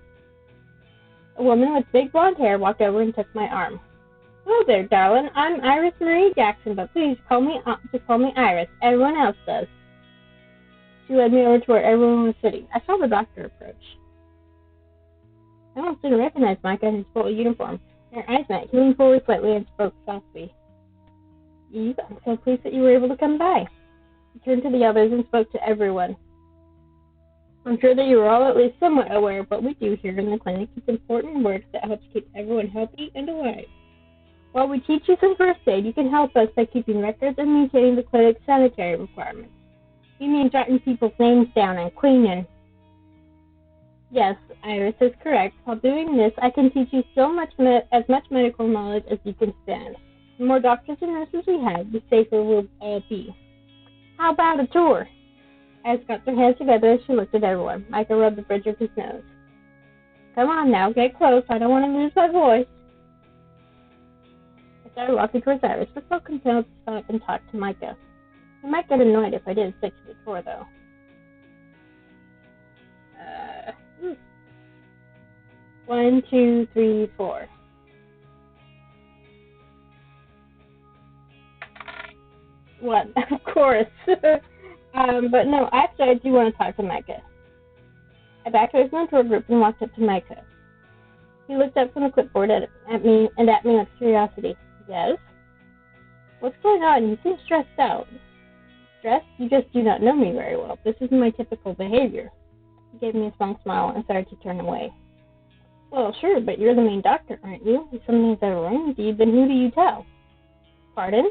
Speaker 1: A woman with big blonde hair walked over and took my arm. Hello there, darling. I'm Iris Marie Jackson, but please call me Iris. Everyone else does. She led me over to where everyone was sitting. I saw the doctor approach. I almost didn't recognize Micah in his full uniform. Our eyes met. He leaned forward slightly and spoke softly. Eve, I'm so pleased that you were able to come by. He turned to the others and spoke to everyone. I'm sure that you are all at least somewhat aware of what we do here in the clinic. It's important work that helps keep everyone healthy and alive. While we teach you some first aid, you can help us by keeping records and maintaining the clinic's sanitary requirements. You mean jotting people's names down and cleaning. Yes, Iris is correct. While doing this, I can teach you as much medical knowledge as you can stand. The more doctors and nurses we have, the safer we'll all be. How about a tour? Iris got their hands together as she looked at everyone. Micah rubbed the bridge of his nose. Come on now, get close. I don't want to lose my voice. I started walking towards Iris, but felt compelled to stop and talk to Micah. I might get annoyed if I didn't stick to the tour, though. 1, 2, 3, 4. What? Of course. But no, actually, I do want to talk to Micah. I backed away from the tour group and walked up to Micah. He looked up from the clipboard at me with curiosity. Yes? What's going on? You seem stressed out. Stressed? You just do not know me very well. This isn't my typical behavior. He gave me a small smile and started to turn away. Well, sure, but you're the main doctor, aren't you? If something's ever wrong with you, then who do you tell? Pardon?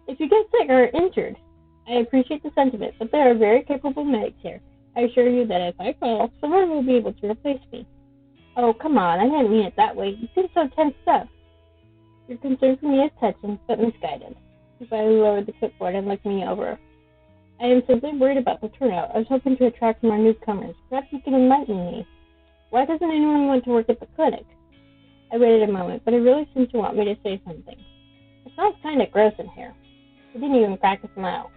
Speaker 1: If you get sick or injured, I appreciate the sentiment, but there are very capable medics here. I assure you that if I fall, someone will be able to replace me. Oh, come on, I didn't mean it that way. You seem so tensed up. Your concern for me is touching, but misguided. He finally lowered the clipboard and looked me over. I am simply worried about the turnout. I was hoping to attract more newcomers. Perhaps you can enlighten me. Why doesn't anyone want to work at the clinic? I waited a moment, but he really seemed to want me to say something. It smells kind of gross in here. He didn't even crack a smile.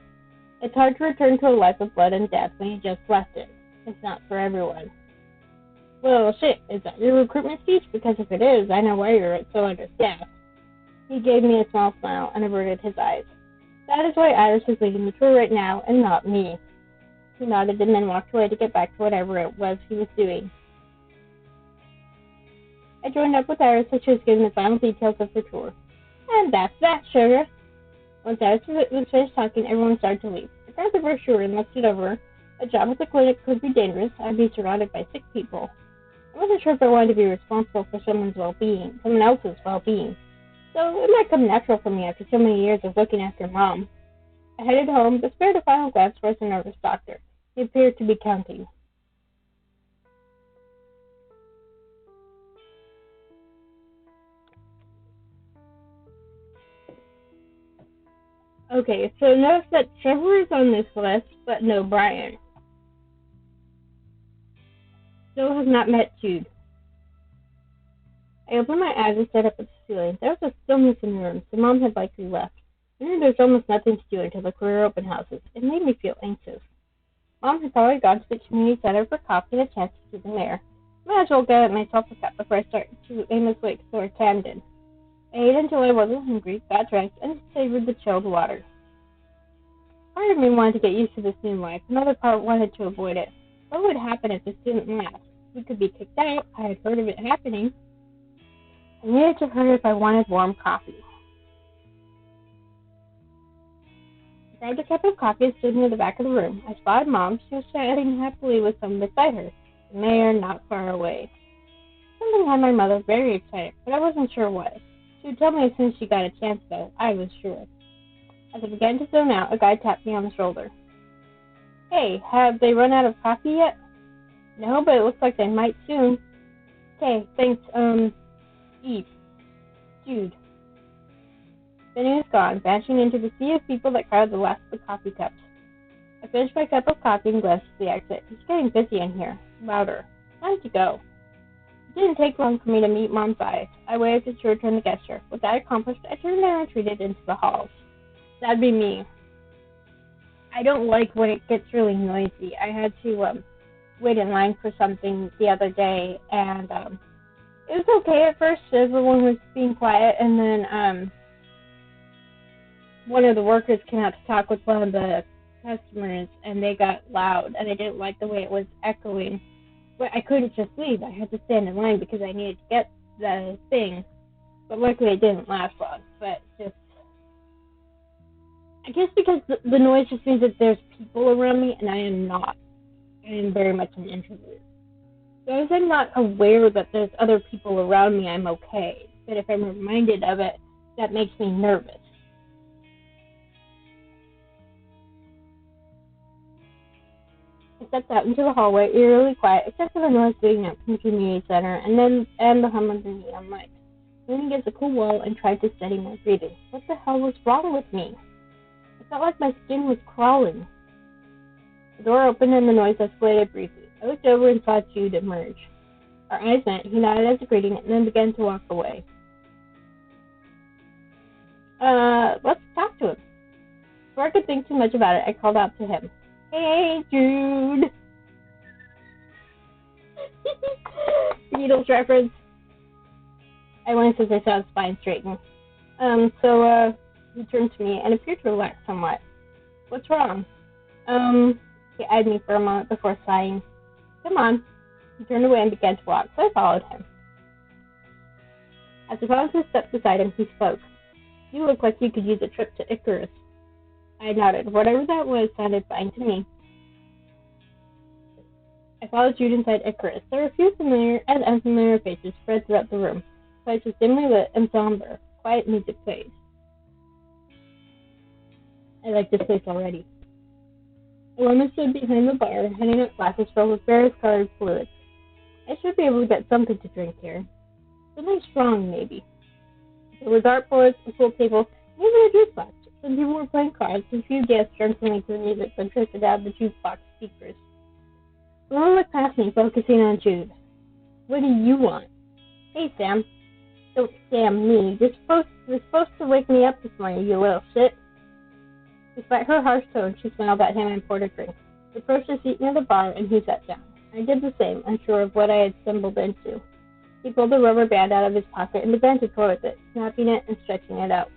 Speaker 1: It's hard to return to a life of blood and death when you just left it. It's not for everyone. Well, shit, is that your recruitment speech? Because if it is, I know why you're so understaffed. He gave me a small smile and averted his eyes. That is why Iris is leading the tour right now, and not me. He nodded and then walked away to get back to whatever it was he was doing. I joined up with Iris as she was giving the final details of her tour. And that's that, sugar. Once Iris was finished talking, everyone started to leave. I grabbed the brochure and looked it over. A job at the clinic could be dangerous. I'd be surrounded by sick people. I wasn't sure if I wanted to be responsible for someone else's well-being. So it might come natural for me after so many years of looking after Mom. I headed home, but spared a final glance towards the nervous doctor. He appeared to be counting. Okay, so notice that Trevor is on this list, but no Brian. Still have not met Jude. I opened my eyes and stared up at the ceiling. There was a stillness in the room, so Mom had likely left. I knew there was almost nothing to do until the career open houses. It made me feel anxious. Mom had probably gone to the community center for coffee and a chance to see the mayor. Might as well get myself a cup before I start to aimlessly explore Camden. I ate until I wasn't hungry, got dressed, and savored the chilled water. Part of me wanted to get used to this new life. Another part wanted to avoid it. What would happen if this didn't last? We could be kicked out. I had heard of it happening. I needed to hurry if I wanted warm coffee. I grabbed a cup of coffee and stood near the back of the room. I spotted Mom. She was chatting happily with someone beside her. The mayor not far away. Something had my mother very excited, but I wasn't sure what. She would tell me as soon as she got a chance, though. I was sure. As I began to zone out, a guy tapped me on the shoulder. Hey, have they run out of coffee yet? No, but it looks like they might soon. Okay, thanks, Eve. Jude. Then he was gone, vanishing into the sea of people that crowded the last of the coffee cups. I finished my cup of coffee and glanced to the exit. It's getting busy in here. Louder. Time to go. It didn't take long for me to meet Mom's eyes. I waved as she returned the gesture. With that accomplished, I turned and retreated into the halls. That'd be me. I don't like when it gets really noisy. I had to wait in line for something the other day, and it was okay at first. Everyone was being quiet, and then one of the workers came out to talk with one of the customers, and they got loud, and I didn't like the way it was echoing. But I couldn't just leave. I had to stand in line because I needed to get the thing. But luckily it didn't last long. But just, I guess because the noise just means that there's people around me, and I am not. I am very much an introvert. So as I'm not aware that there's other people around me, I'm okay. But if I'm reminded of it, that makes me nervous. I stepped out into the hallway, eerily quiet, except for the noise leading up from the community center, and the hum of the neon lights. Leaning against a cool wall and tried to steady my breathing. What the hell was wrong with me? I felt like my skin was crawling. The door opened and the noise escalated briefly. I looked over and saw Jude emerge. Our eyes met. He nodded as a greeting and then began to walk away. Let's talk to him. Before I could think too much about it, I called out to him. Hey, Jude! Beatles reference. I winced as I saw his spine straighten. He turned to me and appeared to relax somewhat. What's wrong? He eyed me for a moment before sighing. Come on. He turned away and began to walk, so I followed him. As I paused and stepped beside him, he spoke. You look like you could use a trip to Icarus. I nodded. Whatever that was sounded fine to me. I followed Jude inside Icarus. There were a few familiar and unfamiliar faces spread throughout the room. The place was dimly lit and somber. Quiet music plays. I like this place already. A woman stood behind the bar, handing out glasses filled with various colored fluids. I should be able to get something to drink here. Something strong, maybe. There were dartboards, a pool table, and even a jukebox. Some people were playing cards, and a few guests drunkenly to the music that drifted out of the jukebox speakers. The woman looked past me, focusing on Jude. What do you want? Hey, Sam. Don't Sam me. You're supposed to wake me up this morning, you little shit. Despite her harsh tone, she smiled at him and poured a drink. He approached a seat near the bar, and he sat down. I did the same, unsure of what I had stumbled into. He pulled a rubber band out of his pocket and began to toy with it, snapping it and stretching it out.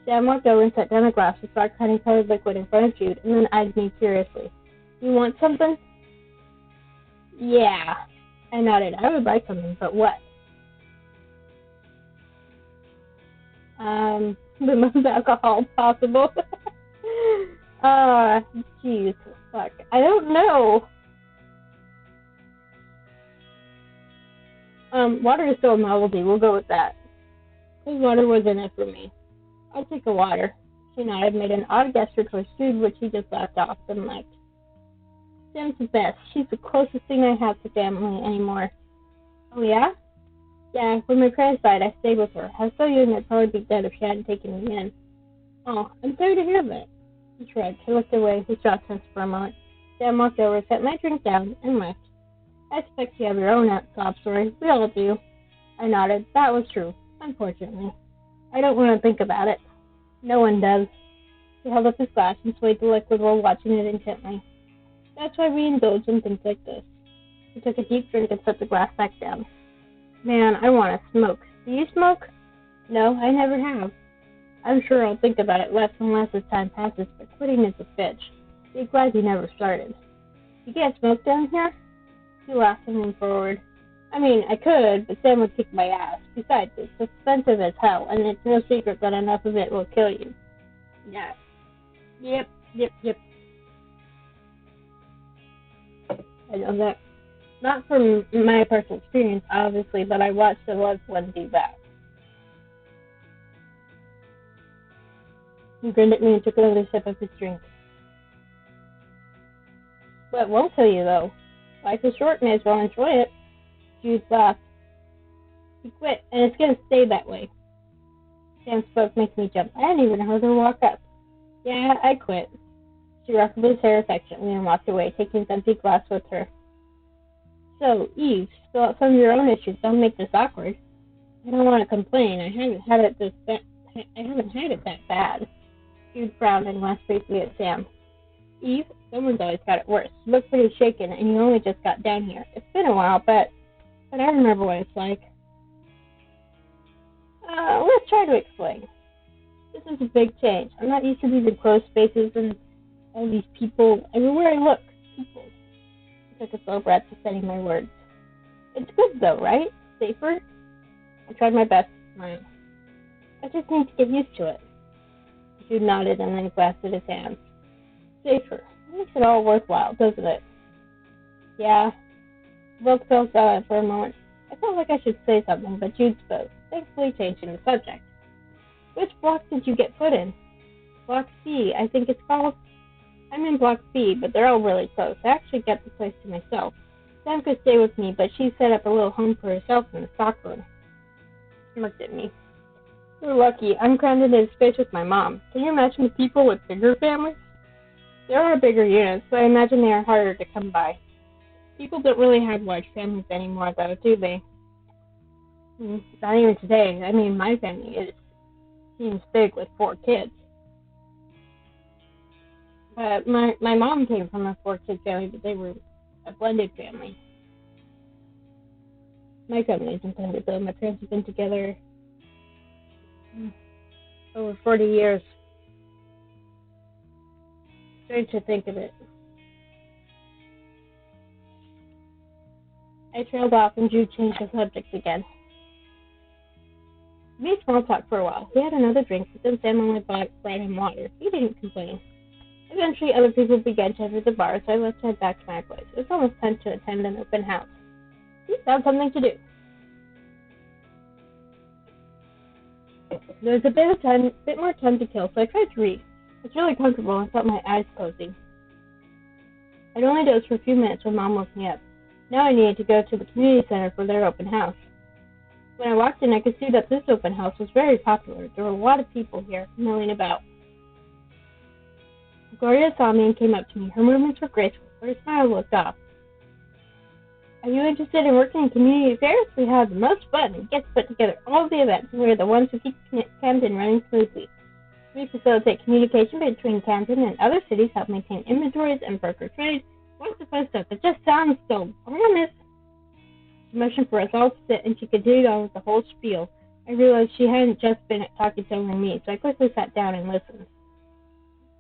Speaker 1: Sam walked over and set down a glass with dark honey-colored liquid in front of Jude, and then eyed me curiously. You want something? Yeah. I nodded. I would like something, but what? The most alcohol possible. Jeez, fuck. I don't know. Water is still a novelty. We'll go with that. His water was in it for me. I'll take a water. She nodded, made an odd gesture towards Jude, which he just laughed off and liked. Sam's the best. She's the closest thing I have to family anymore. Oh, yeah? Yeah, when my parents died, I stayed with her. I was so young I'd probably be dead if she hadn't taken me in. Oh, I'm sorry to hear that. He shrugged. He looked away, his jaw tensed for a moment. Sam walked over, set my drink down, and left. I expect you have your own sob story. We all do. I nodded. That was true, unfortunately. I don't want to think about it. No one does. He held up his glass and swayed the liquid while watching it intently. That's why we indulge in things like this. He took a deep drink and set the glass back down. Man, I want to smoke. Do you smoke? No, I never have. I'm sure I'll think about it less and less as time passes, but quitting is a bitch. Be glad you never started. You can't smoke down here? He laughed and leaned forward. I mean, I could, but Sam would kick my ass. Besides, it's expensive as hell, and it's no secret that enough of it will kill you. Yeah. Yep. I know that. Not from my personal experience, obviously, but I watched a loved one do that. He grinned at me and took another sip of his drink. What won't kill you, though? Life is short, may as well enjoy it. Jude laughed. He quit, and it's going to stay that way. Sam's spoke makes me jump. I hadn't even heard her walk up. Yeah, I quit. She ruffled his hair affectionately and walked away, taking his empty glass with her. So, Eve, spill out some of your own issues. Don't make this awkward. I don't want to complain. I haven't had it that bad. Jude frowned and glanced briefly at Sam. Eve, someone's always got it worse. You look pretty shaken, and you only just got down here. It's been a while, but I remember what it's like. Let's try to explain. This is a big change. I'm not used to these enclosed spaces and all these people. Everywhere I look, people. I took a slow breath, deciding my words. It's good, though, right? Safer? I tried my best to smile. I just need to get used to it. Jude nodded and then glanced at his hands. Safer. It makes it all worthwhile, doesn't it? Yeah. Both felt silent for a moment. I felt like I should say something, but Jude spoke, thankfully changing the subject. Which block did you get put in? Block C, I think it's called. I'm in Block B, but they're all really close. I actually get the place to myself. Sam could stay with me, but she set up a little home for herself in the stock room. She looked at me. You're lucky. I'm crammed into a space with my mom. Can you imagine the people with bigger families? There are bigger units, but I imagine they are harder to come by. People don't really have large families anymore, though, do they? Not even today. I mean, my family seems big with 4 kids. My mom came from a 4-kid family, but they were a blended family. My family isn't blended, though. My parents have been together over 40 years. Strange to think of it. I trailed off and Jude changed the subject again. We made small talk for a while. He had another drink, but then Sam only brought him water. He didn't complain. Eventually, other people began to enter the bar, so I left to head back to my place. It was almost time to attend an open house. He found something to do. There was a bit more time to kill, so I tried to read. It's really comfortable and felt my eyes closing. I'd only dozed for a few minutes when Mom woke me up. Now I needed to go to the community center for their open house. When I walked in, I could see that this open house was very popular. There were a lot of people here, milling about. Gloria saw me and came up to me. Her movements were graceful, but her smile looked off. Are you interested in working in community affairs? We have the most fun and get to put together all of the events, and we're the ones who keep Camden running smoothly. We facilitate communication between Camden and other cities, help maintain inventories and broker trade. Lots of fun stuff. It just sounds so promise. She motioned for us all to sit, and she continued on with the whole spiel. I realized she hadn't just been talking to only me, so I quickly sat down and listened.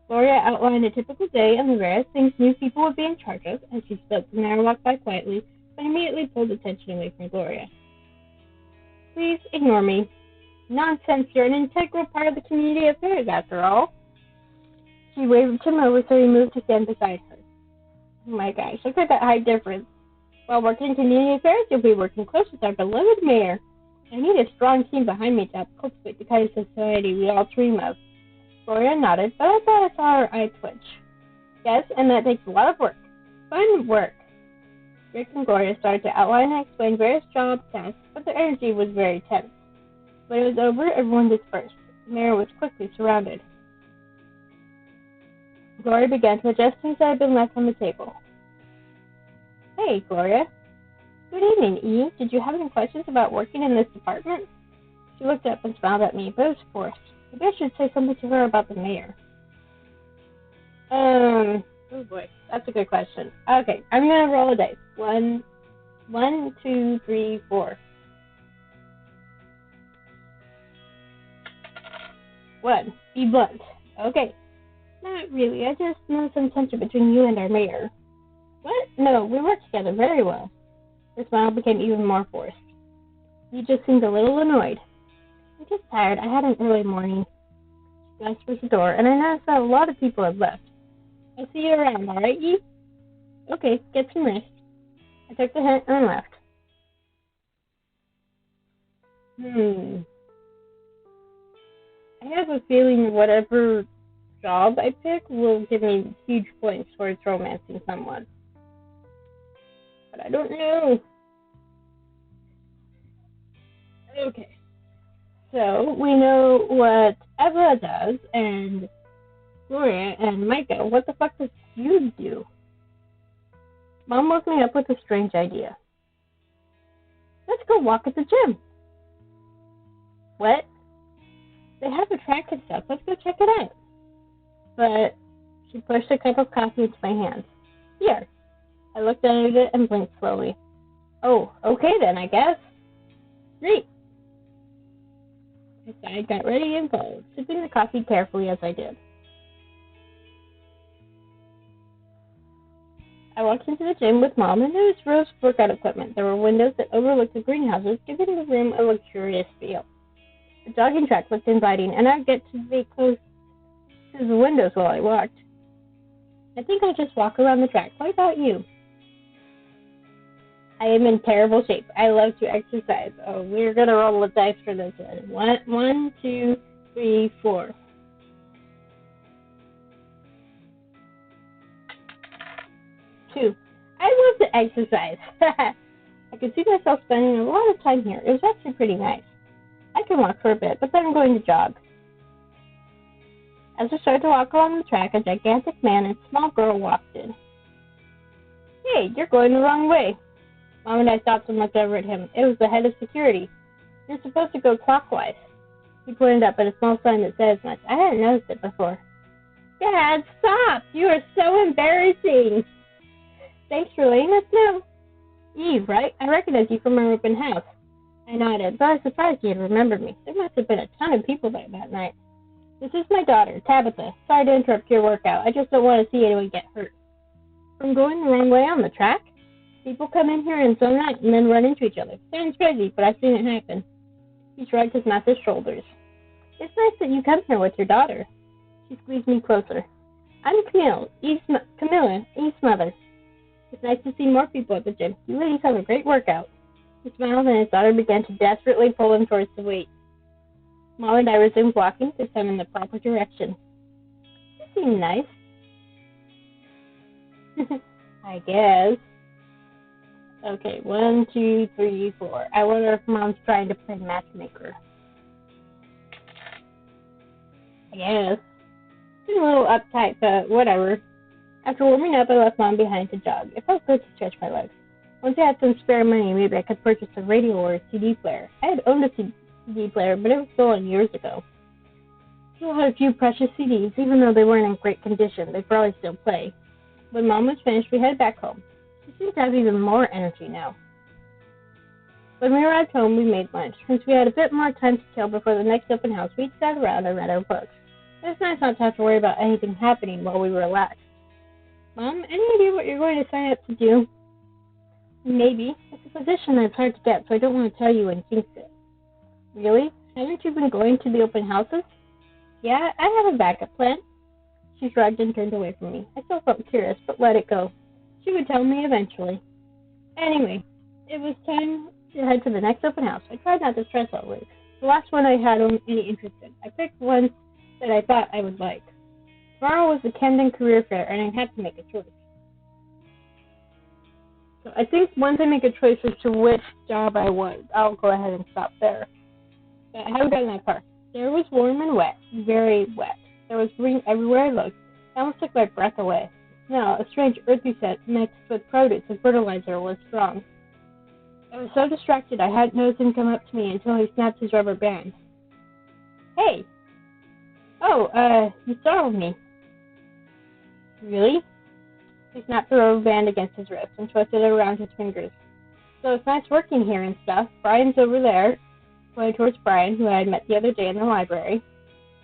Speaker 1: Gloria outlined a typical day and the various things new people would be in charge of, and she spoke when I walked by quietly, but immediately pulled attention away from Gloria. Please ignore me. Nonsense, you're an integral part of the community affairs, after all. She waved him over so he moved to stand beside her. Oh my gosh, look at that high difference. While working in community affairs, you'll be working close with our beloved mayor. I need a strong team behind me to help cultivate the kind of society we all dream of. Gloria nodded, but I thought I saw her eye twitch. Yes, and that takes a lot of work. Fun work. Rick and Gloria started to outline and explain various job tasks, but the energy was very tense. When it was over, everyone dispersed. The mayor was quickly surrounded. Gloria began to adjust things that had been left on the table. Hey, Gloria. Good evening, E. Did you have any questions about working in this department? She looked up and smiled at me, but it was forced. Maybe I should say something to her about the mayor. Oh boy, that's a good question. Okay, I'm gonna roll a dice. 1, 2, 3, 4. 1. Be blunt. Okay. Not really. I just know some tension between you and our mayor. What? No, we work together very well. Her smile became even more forced. You just seemed a little annoyed. I'm just tired. I had an early morning. She glanced towards the door, and I noticed that a lot of people had left. I'll see you around, all right, Yi? Okay, get some rest. I took the hint and left. I have a feeling whatever job I pick will give me huge points towards romancing someone. But I don't know. Okay. So, we know what Eva does, and Gloria and Micah. What the fuck does you do? Mom woke me up with a strange idea. Let's go walk at the gym. What? They have a track and stuff. Let's go check it out. But she pushed a cup of coffee into my hand. Here. I looked at it and blinked slowly. Oh, okay then, I guess. Great. I got ready and followed, sipping the coffee carefully as I did. I walked into the gym with Mom, and there was rows of workout equipment. There were windows that overlooked the greenhouses, giving the room a luxurious feel. The jogging track looked inviting, and I'd get to be close to the windows while I walked. I think I'll just walk around the track. What about you? I am in terrible shape. I love to exercise. Oh, we're going to roll the dice for this one. 1, 2, 3, 4. 2. I love to exercise. I could see myself spending a lot of time here. It was actually pretty nice. I can walk for a bit, but then I'm going to jog. As I started to walk along the track, a gigantic man and small girl walked in. Hey, you're going the wrong way. Mom and I stopped and looked over at him. It was the head of security. You're supposed to go clockwise. He pointed up at a small sign that said as much. I hadn't noticed it before. Dad, stop! You are so embarrassing. Thanks for letting us know. Eve, right? I recognize you from our open house. I nodded, but I was surprised you had remembered me. There must have been a ton of people there that night. This is my daughter, Tabitha. Sorry to interrupt your workout. I just don't want to see anyone get hurt. From going the wrong way on the track? People come in here in some night and then run into each other. Sounds crazy, but I've seen it happen. He shrugged his massive shoulders. It's nice that you come here with your daughter. She squeezed me closer. I'm Camilla, Eve's mother. It's nice to see more people at the gym. You ladies have a great workout. He smiled and his daughter began to desperately pull him towards the weight. Mom and I resumed walking, this time in the proper direction. You seem nice. I guess. Okay, 1, 2, 3, 4. I wonder if Mom's trying to play matchmaker. I guess. Been a little uptight, but whatever. After warming up, I left Mom behind to jog. It felt good to stretch my legs. Once I had some spare money, maybe I could purchase a radio or a CD player. I had owned a CD player, but it was stolen years ago. Still had a few precious CDs, even though they weren't in great condition. They'd probably still play. When Mom was finished, we headed back home. She seemed to have even more energy now. When we arrived home, we made lunch. Since we had a bit more time to kill before the next open house, we sat around and read our books. It was nice not to have to worry about anything happening while we were relaxed. Mom, any idea what you're going to sign up to do? Maybe. It's a position that's hard to get, so I don't want to tell you and jinx it. Really? Haven't you been going to the open houses? Yeah, I have a backup plan. She shrugged and turned away from me. I still felt curious, but let it go. She would tell me eventually. Anyway, it was time to head to the next open house. I tried not to stress always. The last one I had any interest in. I picked one that I thought I would like. Tomorrow was the Camden Career Fair, and I had to make a choice. So I think once I make a choice as to which job I want, I'll go ahead and stop there. But I haven't gotten that far. The air was warm and wet, very wet. There was green everywhere I looked. It almost took my breath away. Now, a strange earthy scent mixed with produce and fertilizer was strong. I was so distracted I hadn't noticed him come up to me until he snapped his rubber band. Hey! Oh, you startled me. Really? He snapped the rubber band against his wrist and twisted it around his fingers. So it's nice working here and stuff. Brian's over there. Pointed towards Brian, who I had met the other day in the library.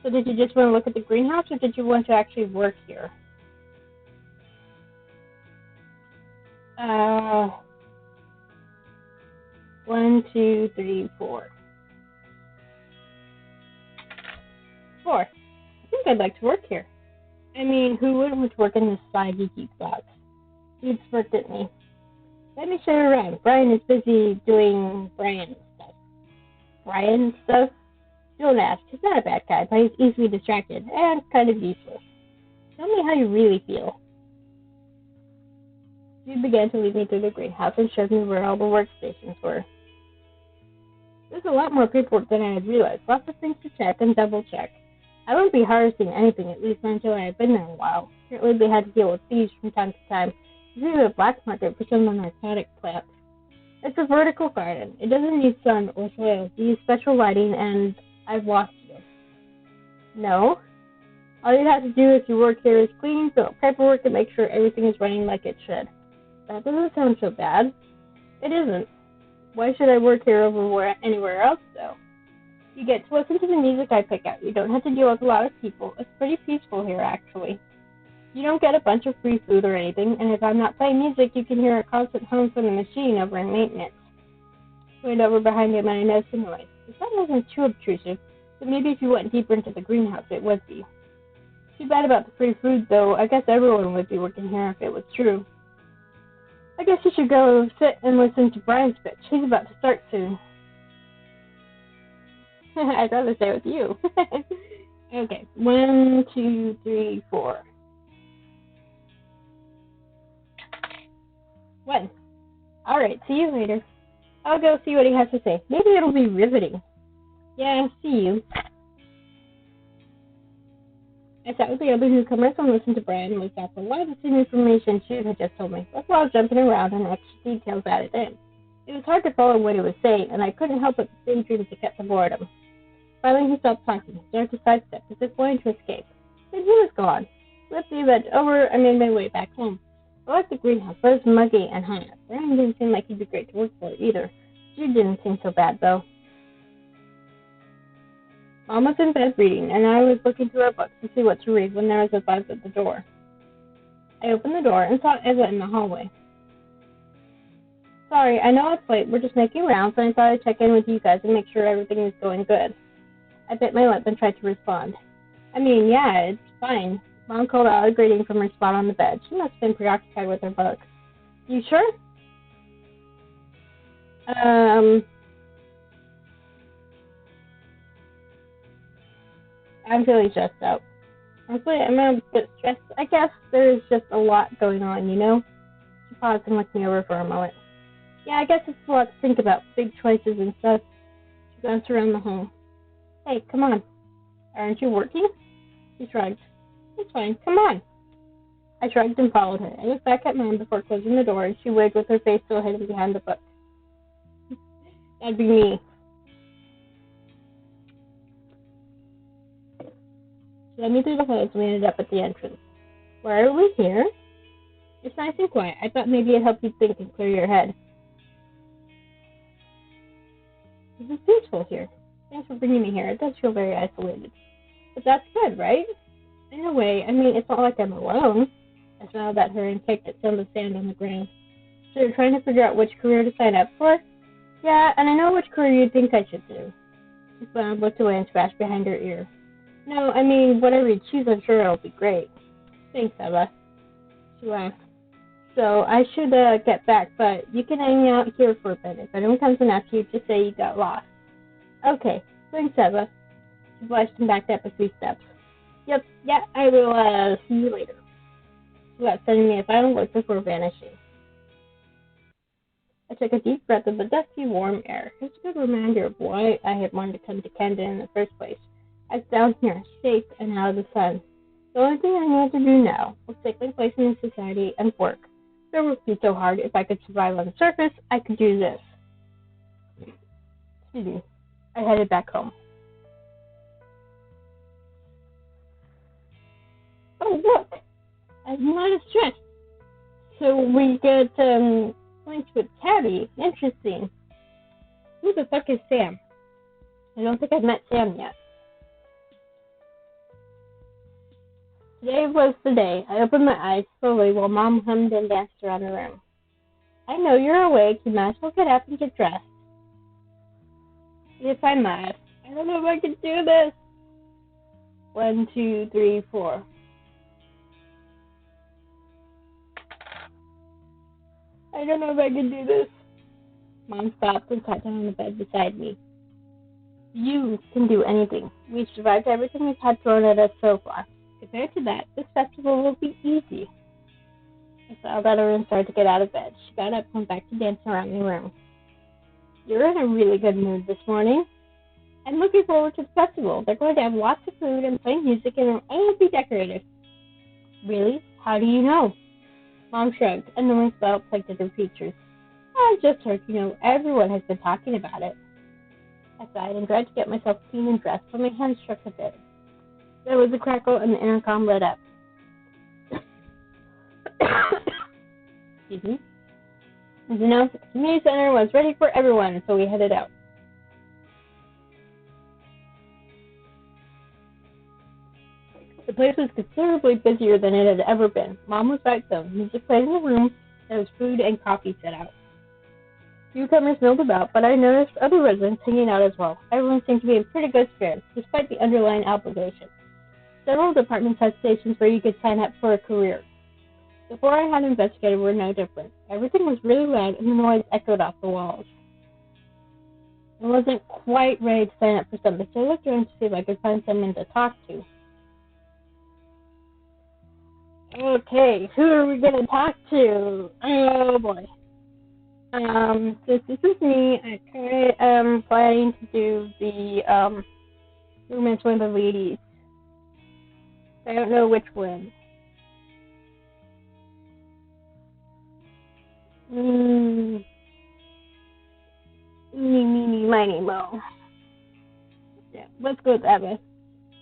Speaker 1: So did you just want to look at the greenhouse, or did you want to actually work here? 1, 2, 3, 4. 4. I think I'd like to work here. I mean, who wouldn't want to work in this saggy geek box? He smirked at me. That Let me show you around. Brian is busy doing Brian stuff. Brian stuff? Don't ask. He's not a bad guy, but he's easily distracted and kind of useless. Tell me how you really feel. She began to lead me through the greenhouse and showed me where all the workstations were. There's a lot more paperwork than I had realized. Lots of things to check and double check. I wouldn't be harvesting anything, at least not until I had been there a while. Apparently they had to deal with thieves from time to time. There's even a black market for some of the narcotic plants. It's a vertical garden. It doesn't need sun or soil. You use special lighting, and I've lost you. No. All you have to do if you work here is clean, fill out paperwork, and make sure everything is running like it should. That doesn't sound so bad. It isn't. Why should I work here over anywhere else, though? You get to listen to the music I pick out. You don't have to deal with a lot of people. It's pretty peaceful here, actually. You don't get a bunch of free food or anything, and if I'm not playing music, you can hear a constant hum from the machine over in maintenance. I went over behind him and I noticed the noise. The sound wasn't too obtrusive, but maybe if you went deeper into the greenhouse, it would be. Too bad about the free food, though. I guess everyone would be working here if it was true. I guess you should go sit and listen to Brian's pitch. He's about to start soon. I'd rather stay with you. Okay, 1, 2, 3, 4. 1. Alright, see you later. I'll go see what he has to say. Maybe it'll be riveting. Yeah, see you. I sat with the other newcomers and listened to Brian look up a lot of the same information she had just told me, with a lot of jumping around and extra details added in. It was hard to follow what he was saying, and I couldn't help but daydream to get the boredom. Finally, he stopped talking, started to sidestep as if wanting to escape. Then he was gone. Flipped the event over and made my way back home. I liked the greenhouse, but it was muggy and hot. Brian didn't seem like he'd be great to work for either. Jude didn't seem so bad, though. Mom was in bed reading, and I was looking through her books to see what to read when there was a buzz at the door. I opened the door and saw Eva in the hallway. Sorry, I know it's late. We're just making rounds, and I thought I'd check in with you guys and make sure everything is going good. I bit my lip and tried to respond. I mean, yeah, it's fine. Mom called out a greeting from her spot on the bed. She must have been preoccupied with her book. You sure? I'm feeling stressed out. Honestly, I'm a bit stressed. I guess there's just a lot going on, you know? She paused and looked me over for a moment. Yeah, I guess it's a lot to think about. Big choices and stuff. She glanced around the home. Hey, come on. Aren't you working? She shrugged. It's fine. Come on. I shrugged and followed her. I looked back at Mom before closing the door, and she waved with her face still hidden behind the book. That'd be me. She led me through the halls and we ended up at the entrance. Why are we here? It's nice and quiet. I thought maybe it'd help you think and clear your head. This is peaceful here. Thanks for bringing me here. It does feel very isolated. But that's good, right? In a way, I mean, it's not like I'm alone. I smiled at her and kicked at some of the sand on the ground. So you're trying to figure out which career to sign up for? Yeah, and I know which career you think I should do. She smiled, looked away, and scratched behind her ear. No, I mean, whatever you choose, I'm sure it'll be great. Thanks, Eva. She laughed. So, I should get back, but you can hang out here for a bit. If anyone comes in after you, just say you got lost. Okay, thanks, Eva. She blushed and backed up a few steps. Yep, yeah, I will see you later. She left, sending me a final look before vanishing. I took a deep breath of the dusty, warm air. It was a good reminder of why I had wanted to come to Camden in the first place. I was down here, safe and out of the sun. The only thing I needed to do now was take my place in society and work. It would be so hard. If I could survive on the surface, I could do this. Excuse me. I headed back home. Oh, look! I'm not stressed. So we get lunch with Tabby. Interesting. Who the fuck is Sam? I don't think I've met Sam yet. Today was the day. I opened my eyes slowly while Mom hummed and danced around the room. I know you're awake. You might as well get up and get dressed. If I must. I don't know if I can do this. 1, 2, 3, 4. I don't know if I can do this. Mom stopped and sat down on the bed beside me. You can do anything. We've survived everything we've had thrown at us so far. Compared to that, this festival will be easy. I smiled at her and started to get out of bed. She got up and went back to dancing around the room. You're in a really good mood this morning. I'm looking forward to the festival. They're going to have lots of food and play music and it'll all be decorated. Really? How do you know? Mom shrugged. A knowing smile played at her features. I just heard, everyone has been talking about it. I sighed and tried to get myself clean and dressed, but my hands shook a bit. There was a crackle and the intercom lit up. Excuse me. It was announced that the community center was ready for everyone, so we headed out. The place was considerably busier than it had ever been. Mom was right though. Music played in the room. There was food and coffee set out. Newcomers milled about, but I noticed other residents hanging out as well. Everyone seemed to be in pretty good spirits, despite the underlying obligation. Several departments had stations where you could sign up for a career. The four I had investigated were no different. Everything was really loud and the noise echoed off the walls. I wasn't quite ready to sign up for something, so I looked around to see if I could find someone to talk to. Okay, who are we going to talk to? Oh boy. This is me. I am planning to do the romance with the ladies. I don't know which one. Meeny, miny, mo. Yeah, let's go with that one.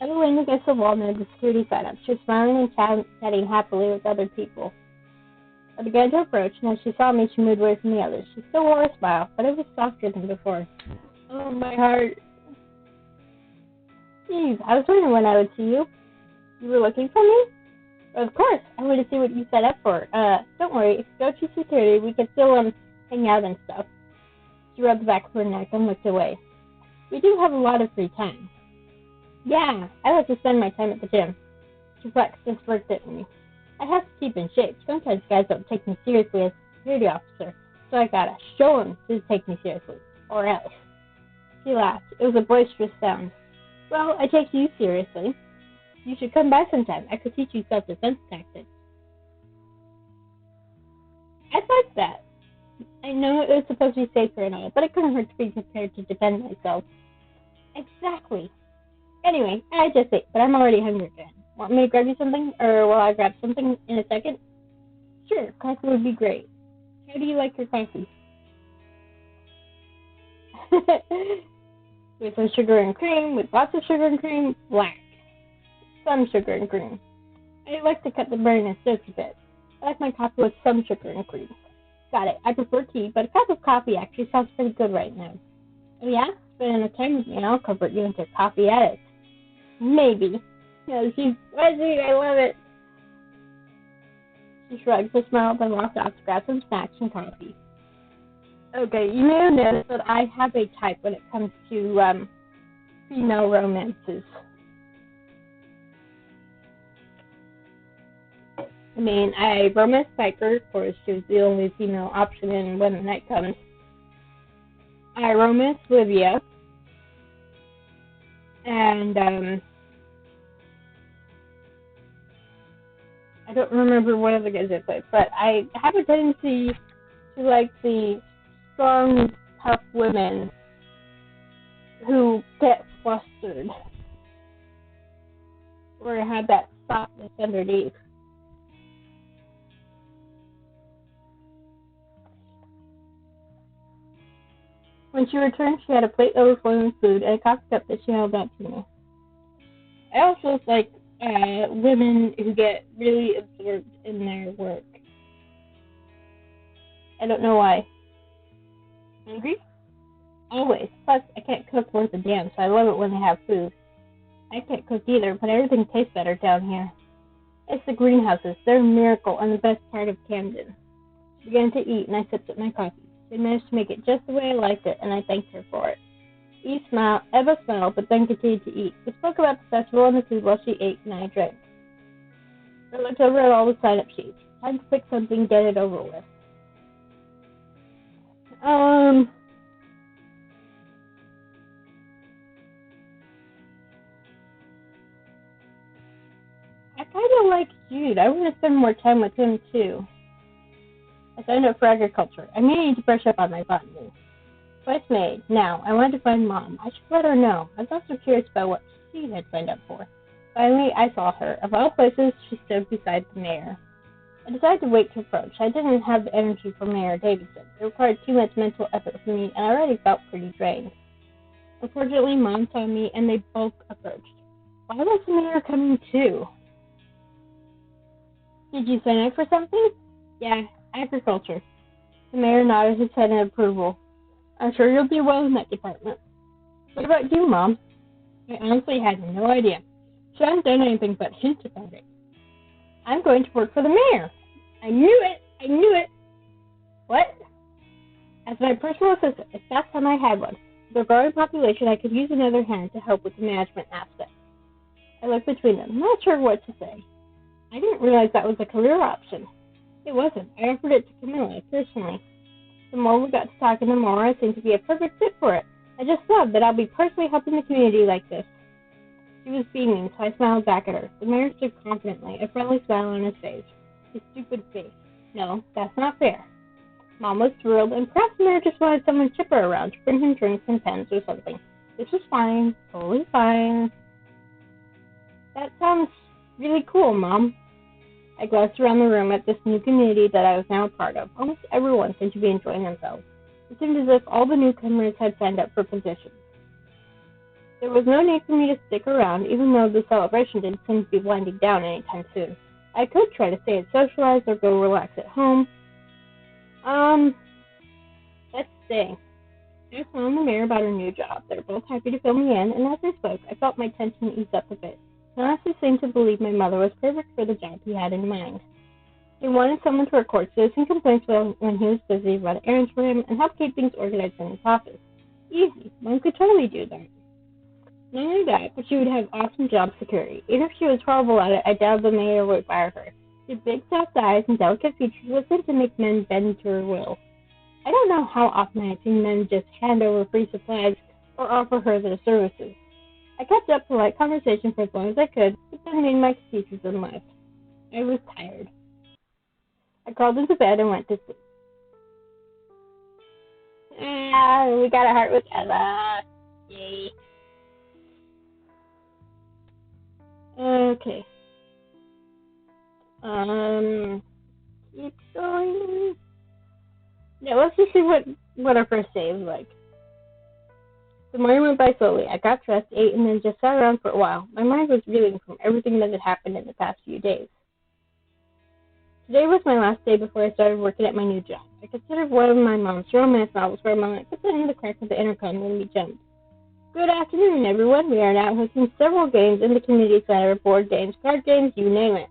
Speaker 1: I leaned against the wall near the security sign-up. She was smiling and chatting happily with other people. I began to approach, and as she saw me, she moved away from the others. She still wore a smile, but it was softer than before. Oh, my heart. Jeez, I was wondering when I would see you. You were looking for me? Of course. I wanted to see what you set up for. Don't worry. If you go through security, we can still, hang out and stuff. She rubbed the back of her neck and looked away. We do have a lot of free time. Yeah, I like to spend my time at the gym. She flexed and smirked at me. I have to keep in shape. Sometimes guys don't take me seriously as a security officer, so I gotta show them to take me seriously, or else. She laughed. It was a boisterous sound. Well, I take you seriously. You should come by sometime. I could teach you self-defense tactics. I'd like that. I know it was supposed to be safer and all, but it couldn't hurt to be prepared to defend myself. Exactly. Anyway, I just ate, but I'm already hungry again. Want me to grab you something, or will I grab something in a second? Sure, coffee would be great. How do you like your coffee? With some sugar and cream, with lots of sugar and cream, black. Some sugar and cream. I like to cut the burn just a bit. I like my coffee with some sugar and cream. Got it. I prefer tea, but a cup of coffee actually sounds pretty good right now. Oh yeah? Spend enough time with me and I'll convert you into a coffee addict. Maybe. No, she's fuzzy. I love it. She shrugged, smiled, and walked off to grab some snacks and coffee. Okay, you may have noticed that I have a type when it comes to female romances. I mean, I romance Piper, of course, she was the only female option in When the Night Comes. I romance Livia, and I don't remember one of the guys I played, but I have a tendency to like the strong, tough women who get flustered, or have that softness underneath. When she returned, she had a plate overflowing with food and a coffee cup that she held out to me. I also like women who get really absorbed in their work. I don't know why. Hungry? Always. Plus, I can't cook worth a damn, so I love it when they have food. I can't cook either, but everything tastes better down here. It's the greenhouses. They're a miracle and the best part of Camden. She began to eat, and I sipped at my coffee. She managed to make it just the way I liked it, and I thanked her for it. Eva smiled, but then continued to eat. We spoke about the festival and the food while she ate, and I drank. I looked over at all the sign-up sheets. Time to pick something, get it over with. Shoot, I want to spend more time with him, too. I signed up for agriculture. I'm needing to brush up on my botany. Choice made. Now, I wanted to find Mom. I should let her know. I was also curious about what she had signed up for. Finally, I saw her. Of all places, she stood beside the mayor. I decided to wait to approach. I didn't have the energy for Mayor Davidson. It required too much mental effort for me, and I already felt pretty drained. Unfortunately, Mom saw me, and they both approached. Why was the mayor coming too? Did you sign up for something? Yeah, agriculture. The mayor nodded his head in approval. I'm sure you'll do well in that department. What about you, Mom? I honestly had no idea. She hadn't done anything but hint about it. I'm going to work for the mayor. I knew it. What? As my personal assistant, it's that time I had one. With the growing population, I could use another hand to help with the management aspect. I looked between them, not sure what to say. I didn't realize that was a career option. It wasn't. I offered it to Camilla, personally. The more we got to talking, the more I seemed to be a perfect fit for it. I just love that I'll be personally helping the community like this. She was beaming, so I smiled back at her. The mayor stood confidently, a friendly smile on his face. His stupid face. No, that's not fair. Mom was thrilled, and perhaps the mayor just wanted someone chipper around to bring him drinks and pens or something. This was fine, totally fine. That sounds really cool, Mom. I glanced around the room at this new community that I was now a part of. Almost everyone seemed to be enjoying themselves. It seemed as if all the newcomers had signed up for positions. There was no need for me to stick around, even though the celebration didn't seem to be winding down anytime soon. I could try to stay and socialize or go relax at home. Let's stay. I asked Mom and the mayor about her new job. They were both happy to fill me in, and as I spoke, I felt my tension ease up a bit. I honestly seemed to believe my mother was perfect for the job he had in mind. He wanted someone to record citizen complaints when he was busy, run errands for him, and help keep things organized in his office. Easy. Mom could totally do that. Not only that, but she would have awesome job security. Even if she was horrible at it, I doubt the mayor would fire her. She had big soft eyes and delicate features that seemed to make men bend to her will. I don't know how often I had seen men just hand over free supplies or offer her their services. I kept up polite conversation for as long as I could, but then made my excuses and left. I was tired. I crawled into bed and went to sleep. We got a heart with Ella. Yay. Okay. Keep going. Yeah, let's just see what our first day was like. The morning went by slowly. I got dressed, ate, and then just sat around for a while. My mind was reeling from everything that had happened in the past few days. Today was my last day before I started working at my new job. I considered one of my mom's romance novels for a moment, but then the crack of the intercom made me jump. Good afternoon, everyone. We are now hosting several games in the community center, board games, card games, you name it.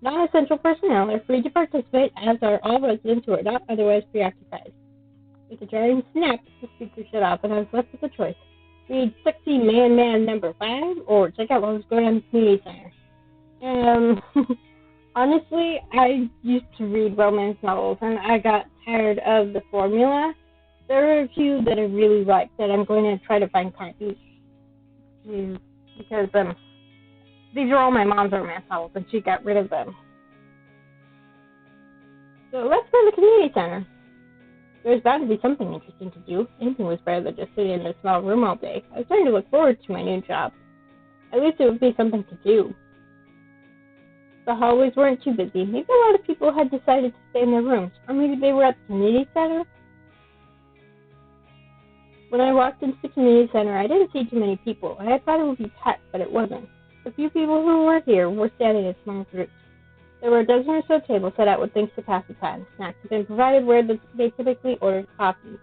Speaker 1: Non-essential personnel are free to participate, as are all residents who are not otherwise preoccupied. With a jarring snap, the speaker shut off, and I was left with a choice. Read Sexy Man number 5, or check out what was going on in the community center. Honestly, I used to read romance novels, and I got tired of the formula. There are a few that I really like that I'm going to try to find copies. Because these are all my mom's romance novels, and she got rid of them. So let's go to the community center. There's bound to be something interesting to do. Anything was better than just sitting in a small room all day. I was starting to look forward to my new job. At least it would be something to do. The hallways weren't too busy. Maybe a lot of people had decided to stay in their rooms, or maybe they were at the community center. When I walked into the community center, I didn't see too many people. I thought it would be packed, but it wasn't. The few people who were here were standing in small groups. There were a dozen or so tables set out with things to pass the time. Snacks had been provided where they typically offered coffee.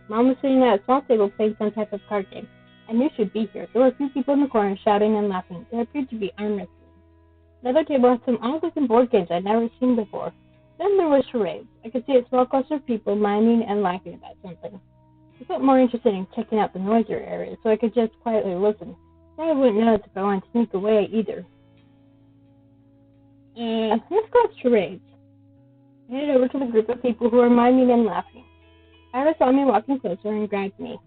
Speaker 1: Mom was sitting at a small table playing some type of card game. I knew she'd be here. There were a few people in the corner shouting and laughing. There appeared to be arm wrestling. Another table had some odd-looking board games I'd never seen before. Then there was charades. I could see a small cluster of people miming and laughing about something. I felt more interested in checking out the noisier areas, so I could just quietly listen. I wouldn't notice if I wanted to sneak away either. Let's go with charades. I headed over to the group of people who were miming and laughing. Ira saw me walking closer and grabbed me.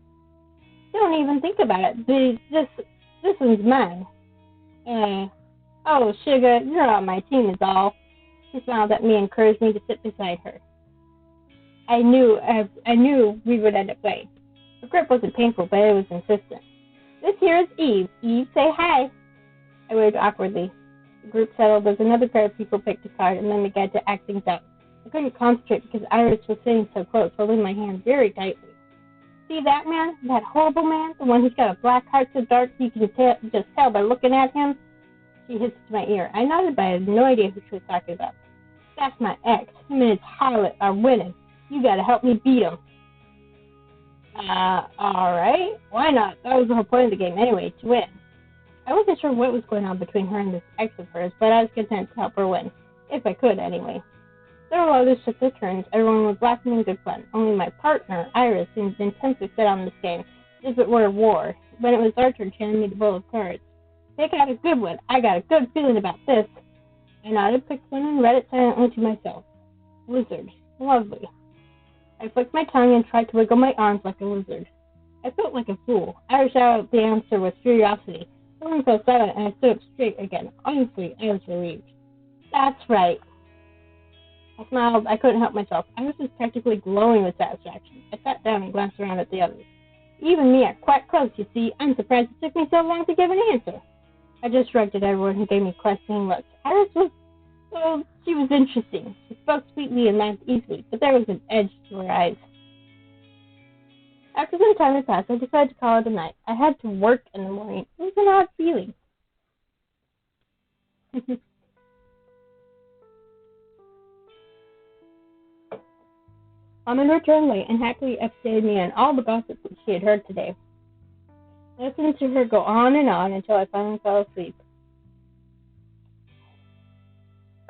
Speaker 1: Don't even think about it. This one's mine. Oh, sugar, you're on my team is all. She smiled at me and encouraged me to sit beside her. I knew we would end up playing. The grip wasn't painful, but it was insistent. This here is Eve. Eve, say hi. I waved awkwardly. The group settled as another pair of people picked a card and then began to act things out. I couldn't concentrate because Iris was sitting so close, holding my hand very tightly. See that man? That horrible man? The one who's got a black heart so dark you can just tell by looking at him? She hissed to my ear. I nodded, but I had no idea who she was talking about. That's my ex. Him and his harlot are winning. You gotta help me beat him. Alright. Why not? That was the whole point of the game anyway, to win. I wasn't sure what was going on between her and this ex of hers, but I was content to help her win. If I could, anyway. Several others took their turns. Everyone was laughing in good fun. Only my partner, Iris, seemed intensely set on this game, as if it were a war. When it was our turn, she handed me the bowl of cards. Pick out a good one. I got a good feeling about this. I nodded, picked one, and read it silently to myself. Lizard. Lovely. I flicked my tongue and tried to wiggle my arms like a lizard. I felt like a fool. I shouted out the answer with curiosity. Everyone fell silent, and I stood up straight again. Honestly, I was relieved. That's right. I smiled. I couldn't help myself. I was just practically glowing with satisfaction. I sat down and glanced around at the others. Eve and me are quite close, you see. I'm surprised it took me so long to give an answer. I just shrugged at everyone who gave me questioning looks. Iris was, well, she was interesting. She spoke sweetly and laughed easily, but there was an edge to her eyes. After some time had passed, I decided to call it a night. I had to work in the morning. It was an odd feeling. Mom returned late and happily updated me on all the gossip that she had heard today. I listened to her go on until I finally fell asleep.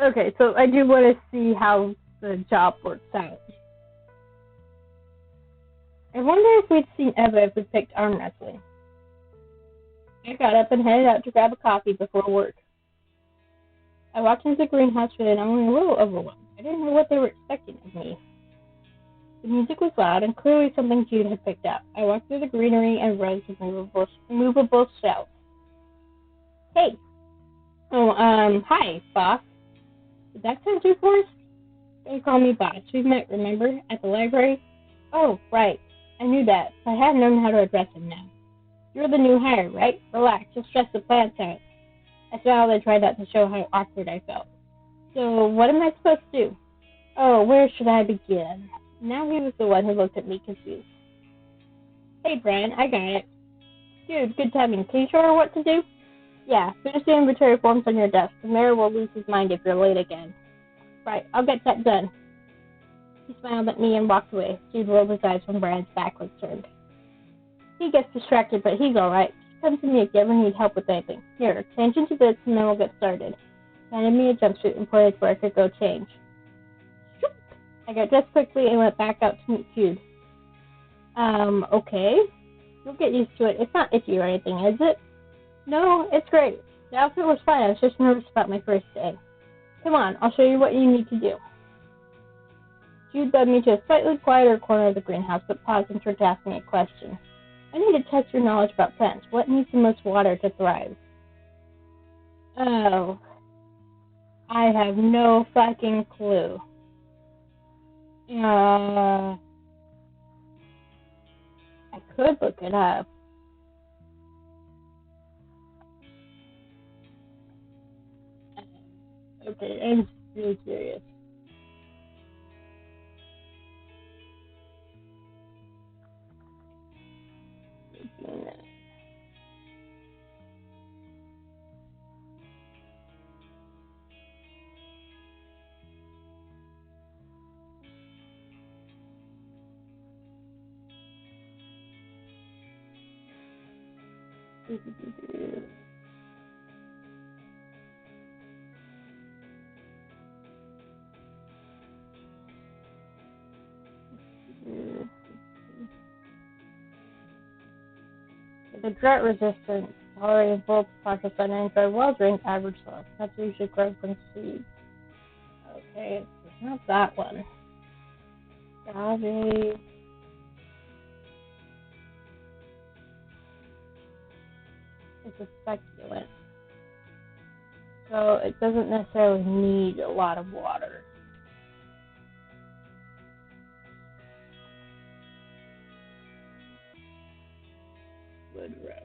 Speaker 1: Okay, so I do want to see how the job works out. I wonder if we'd seen Eva if we picked arm wrestling. I got up and headed out to grab a coffee before work. I walked into the greenhouse feeling only a little overwhelmed. I didn't know what they were expecting of me. The music was loud and clearly something Jude had picked up. I walked through the greenery and rows of movable shelves. Hey! Oh, hi, boss. Did that sound too forced? Don't call me boss. We've met, remember? At the library? Oh, right. I knew that, but I hadn't known how to address him now. You're the new hire, right? Relax, just stress the plants out. I smiled and tried not to show how awkward I felt. So, what am I supposed to do? Oh, where should I begin? Now he was the one who looked at me confused. Hey, Brian, I got it. Dude, good timing. Can you show her what to do? Yeah, finish the inventory forms on your desk. The mayor will lose his mind if you're late again. Right, I'll get that done. He smiled at me and walked away. Jude rolled his eyes when Brian's back was turned. He gets distracted, but he's alright. Just come to me if you ever need help with anything. Here, change into this and then we'll get started. He handed me a jumpsuit and pointed to where I could go change. I got dressed quickly and went back out to meet Jude. Okay. You'll get used to it. It's not itchy or anything, is it? No, it's great. The outfit was fine. I was just nervous about my first day. Come on, I'll show you what you need to do. Jude led me to a slightly quieter corner of the greenhouse, but paused and turned to ask me a question. I need to test your knowledge about plants. What needs the most water to thrive? Oh. I have no fucking clue. I could look it up. Okay, I'm really curious. The drought resistant, tolerating both pockets and enjoy well-drained average soil. That's usually grown from seeds. Okay, it's not that one. Agave. It's a succulent. so it doesn't necessarily need a lot of water. Wood rub.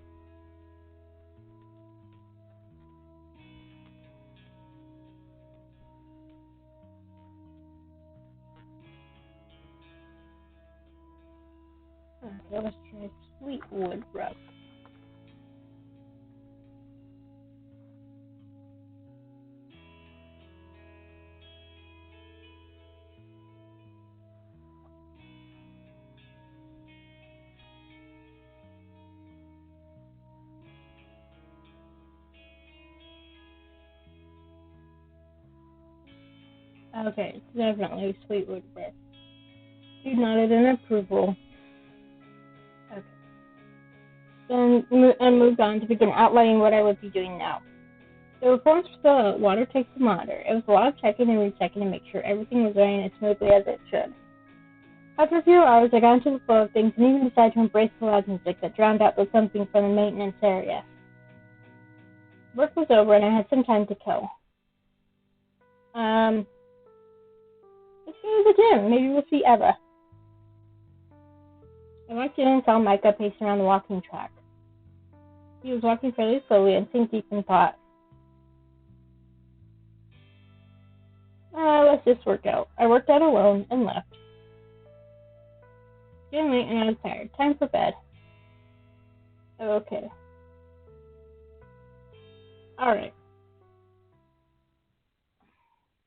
Speaker 1: Okay, let's try sweet wood rub. Okay, it's definitely sweet wood rub. You nodded in approval. Okay. Then I moved on to begin outlining what I would be doing now. The reforms were still out. Water takes some water. It was a lot of checking and rechecking to make sure everything was running as smoothly as it should. After a few hours, I got into the flow of things and even decided to embrace the loud music that drowned out the thumping from the maintenance area. Work was over and I had some time to kill. Let's go to the gym. Maybe we'll see Eva. I walked in and saw Micah pacing around the walking track. He was walking fairly slowly and seemed deep in thought. Let's just work out. I worked out alone and left. Getting late and I was tired. Time for bed. Okay. Alright.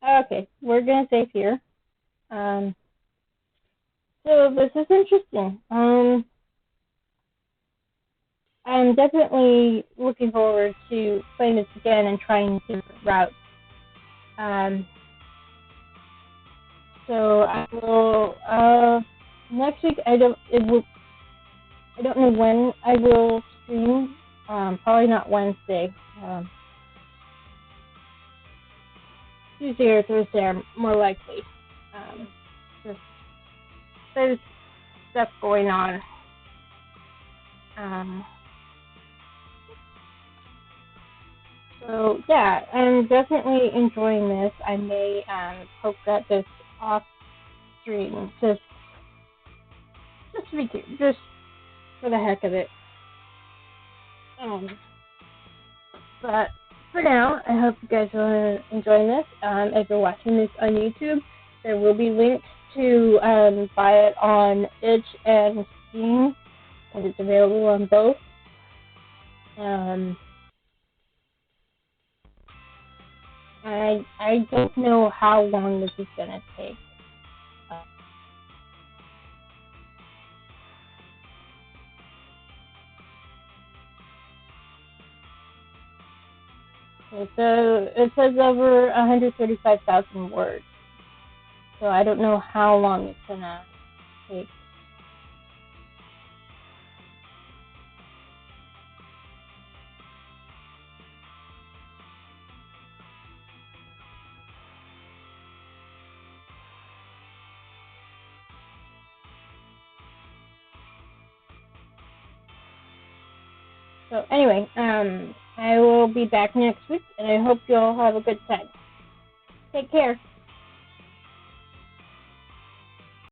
Speaker 1: Okay, we're gonna save here. So this is interesting. I'm definitely looking forward to playing this again and trying different routes. So I will next week. I don't know when I will stream. Probably not Wednesday. Tuesday or Thursday are more likely. Just there's stuff going on. So yeah, I'm definitely enjoying this. I may poke at this off stream just for the heck of it. But for now, I hope you guys are enjoying this. If you're watching this on YouTube, there will be links to buy it on itch and Steam, and it's available on both. I don't know how long this is going to take. Okay, so it says over 135,000 words. So I don't know how long it's going to take. So anyway, I will be back next week, and I hope you all have a good time. Take care.